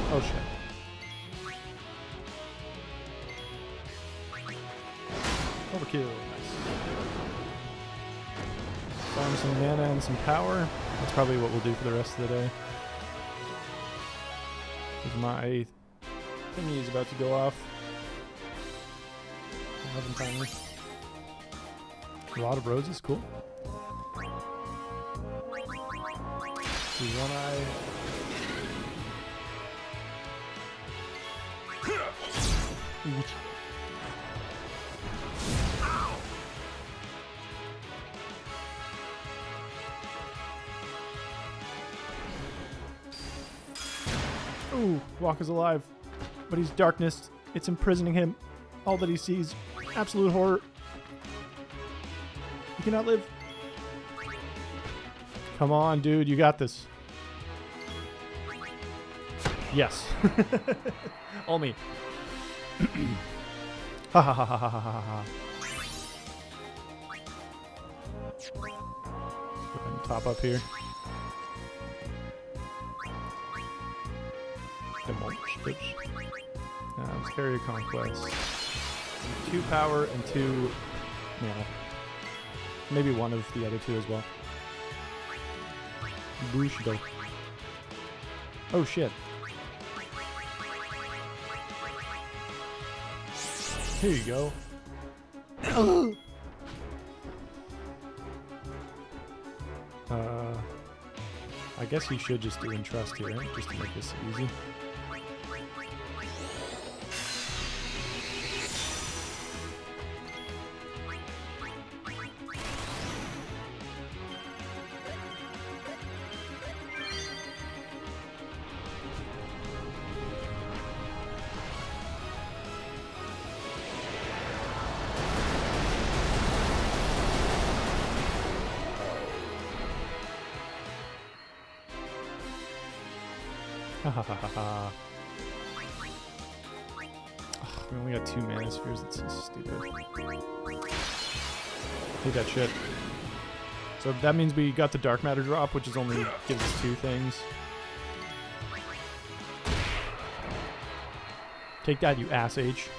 Oh shit. Overkill. Nice. Farm some mana and some power. That's probably what we'll do for the rest of the day. Because my thingy is about to go off. 11 timers. A lot of roses, cool. Do one eye. Ooh, Wakka's alive, but he's darkness. It's imprisoning him. All that he sees, absolute horror. He cannot live. Come on, dude, you got this. Yes. All me. Ha ha ha ha ha ha ha. Let's go ahead and top up here. It's Carrier Conquest. 2 power and 2 mana. Maybe one of the other 2 as well. Bushido. Oh shit. Here you go. I guess he should just do Entrust here, just to make this easy. We only got 2 mana spheres, that's so stupid. Hate that shit. So that means we got the dark matter drop, which is only gives us 2 things. Take that, you ass H.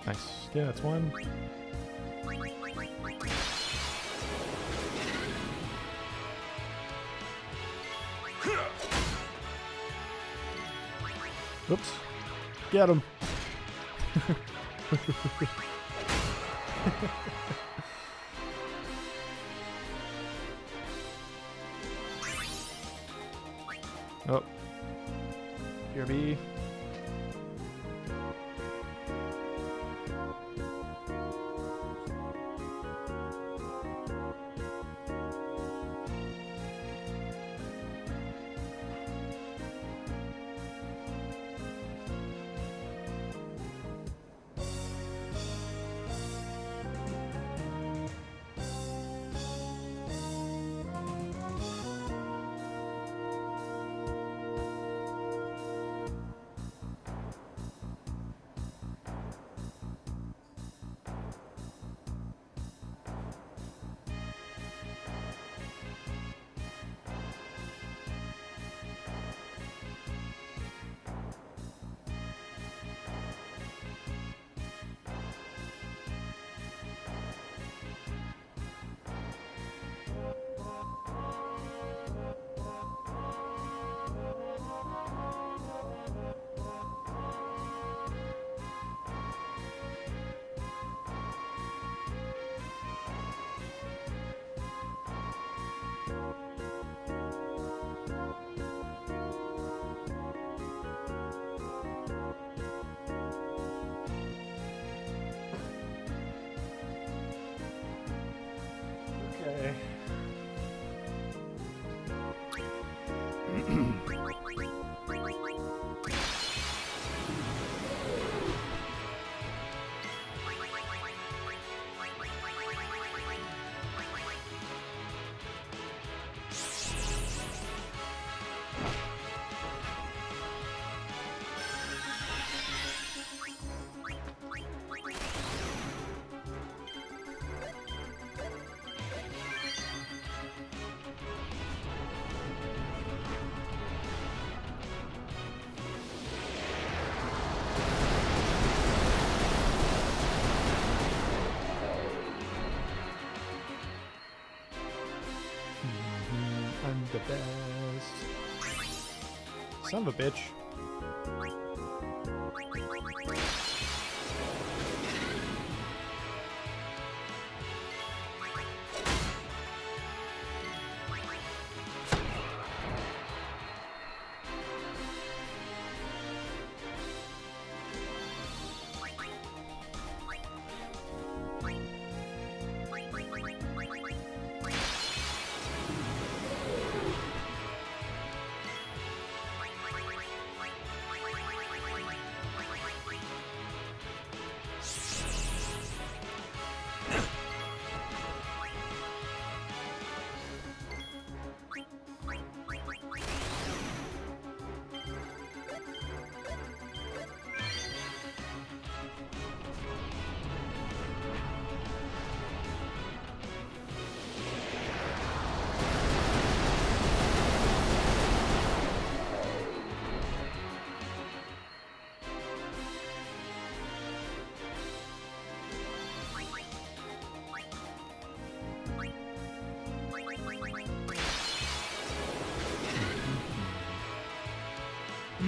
Nice. Yeah, that's one. Oops. Get him. Oh. Here be. Okay. I'm the best. Son of a bitch. I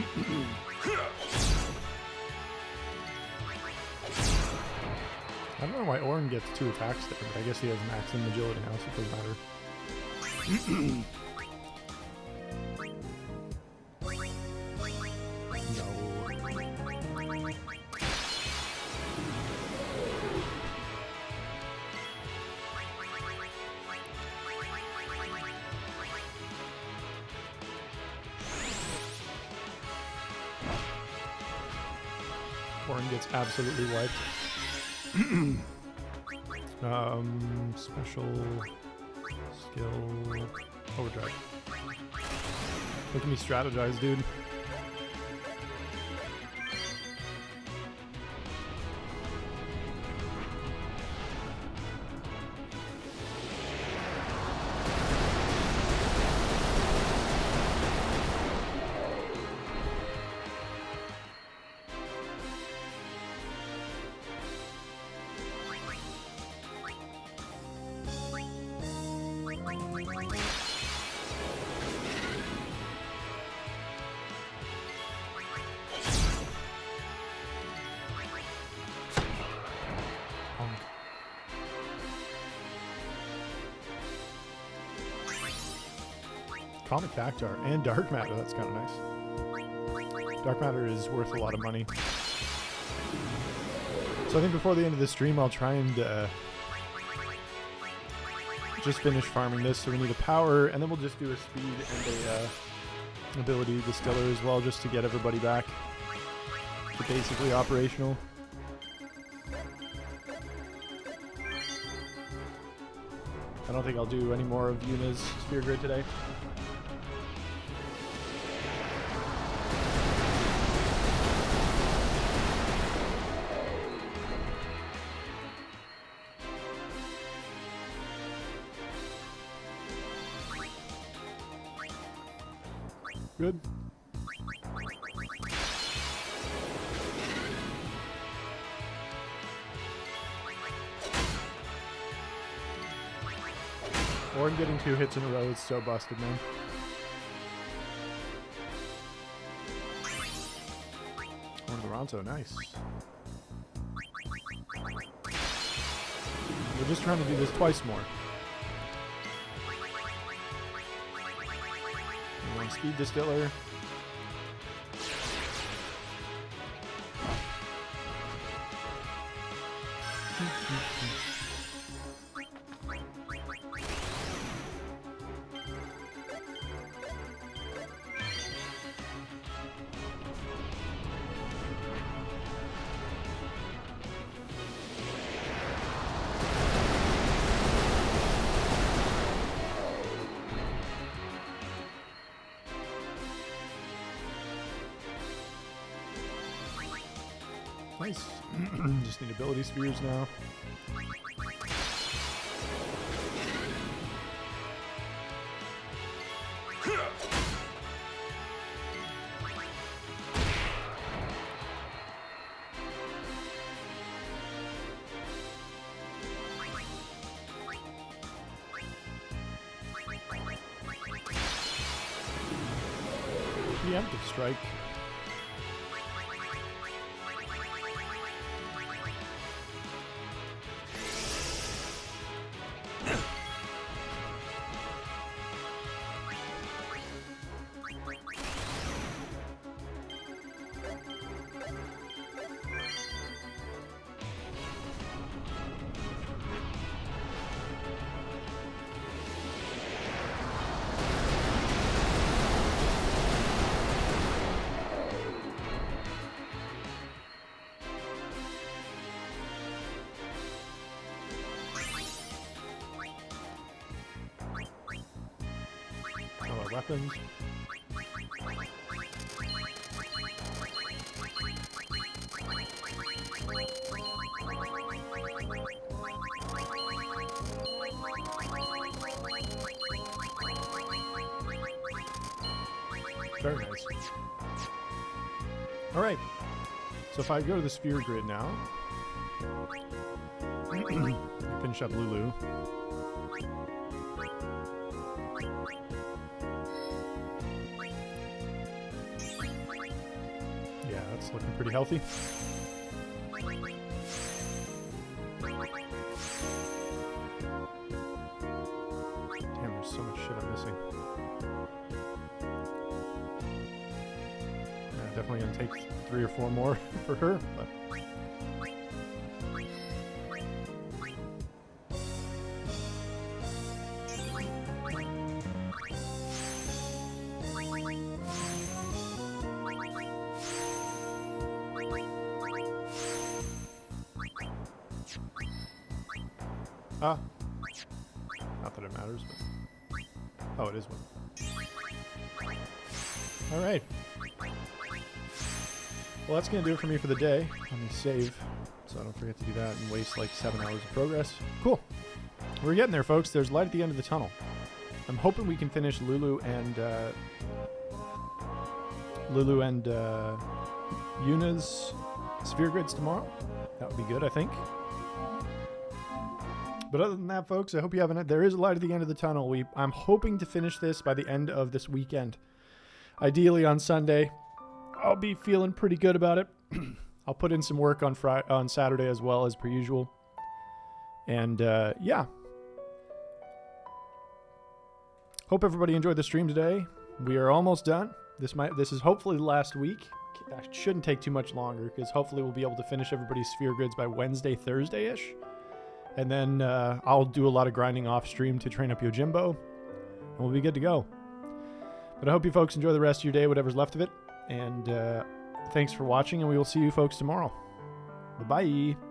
don't know why Orin gets 2 attacks there, but I guess he has maximum agility now, so it doesn't matter. No. Orin gets absolutely wiped. Special skill overdrive. Look at me strategize, dude. Comic Cactar and Dark Matter, that's kind of nice. Dark Matter is worth a lot of money. So I think before the end of the stream, I'll try and just finish farming this. So we need a power, and then we'll just do a speed and a ability distiller as well, just to get everybody back to basically operational. I don't think I'll do any more of Yuna's Sphere Grid today. Good. Orin getting 2 hits in a row is so busted, man. Orin Toronto, nice. We're just trying to do this twice more. One speed distiller. Nice. Just need ability spheres now. Preemptive strike. Weapons. Very nice. All right. So if I go to the Sphere Grid now, finish up Lulu. It's looking pretty healthy. Damn, there's so much shit I'm missing. Yeah, definitely gonna take 3 or 4 more for her, but not that it matters, but oh, it is one. All right. Well, that's gonna do it for me for the day. Let me save, so I don't forget to do that and waste like 7 hours of progress. Cool. We're getting there, folks. There's light at the end of the tunnel. I'm hoping we can finish Lulu and Yuna's sphere grids tomorrow. That would be good, I think. But other than that, folks, I hope you have there is a light at the end of the tunnel. I'm hoping to finish this by the end of this weekend. Ideally on Sunday. I'll be feeling pretty good about it. I'll put in some work on Saturday as well, as per usual. And yeah. Hope everybody enjoyed the stream today. We are almost done. This is hopefully the last week. That shouldn't take too much longer, because hopefully we'll be able to finish everybody's sphere grids by Wednesday, Thursday-ish. And then I'll do a lot of grinding off stream to train up Yojimbo, and we'll be good to go. But I hope you folks enjoy the rest of your day, whatever's left of it. And thanks for watching, and we will see you folks tomorrow. Bye-bye.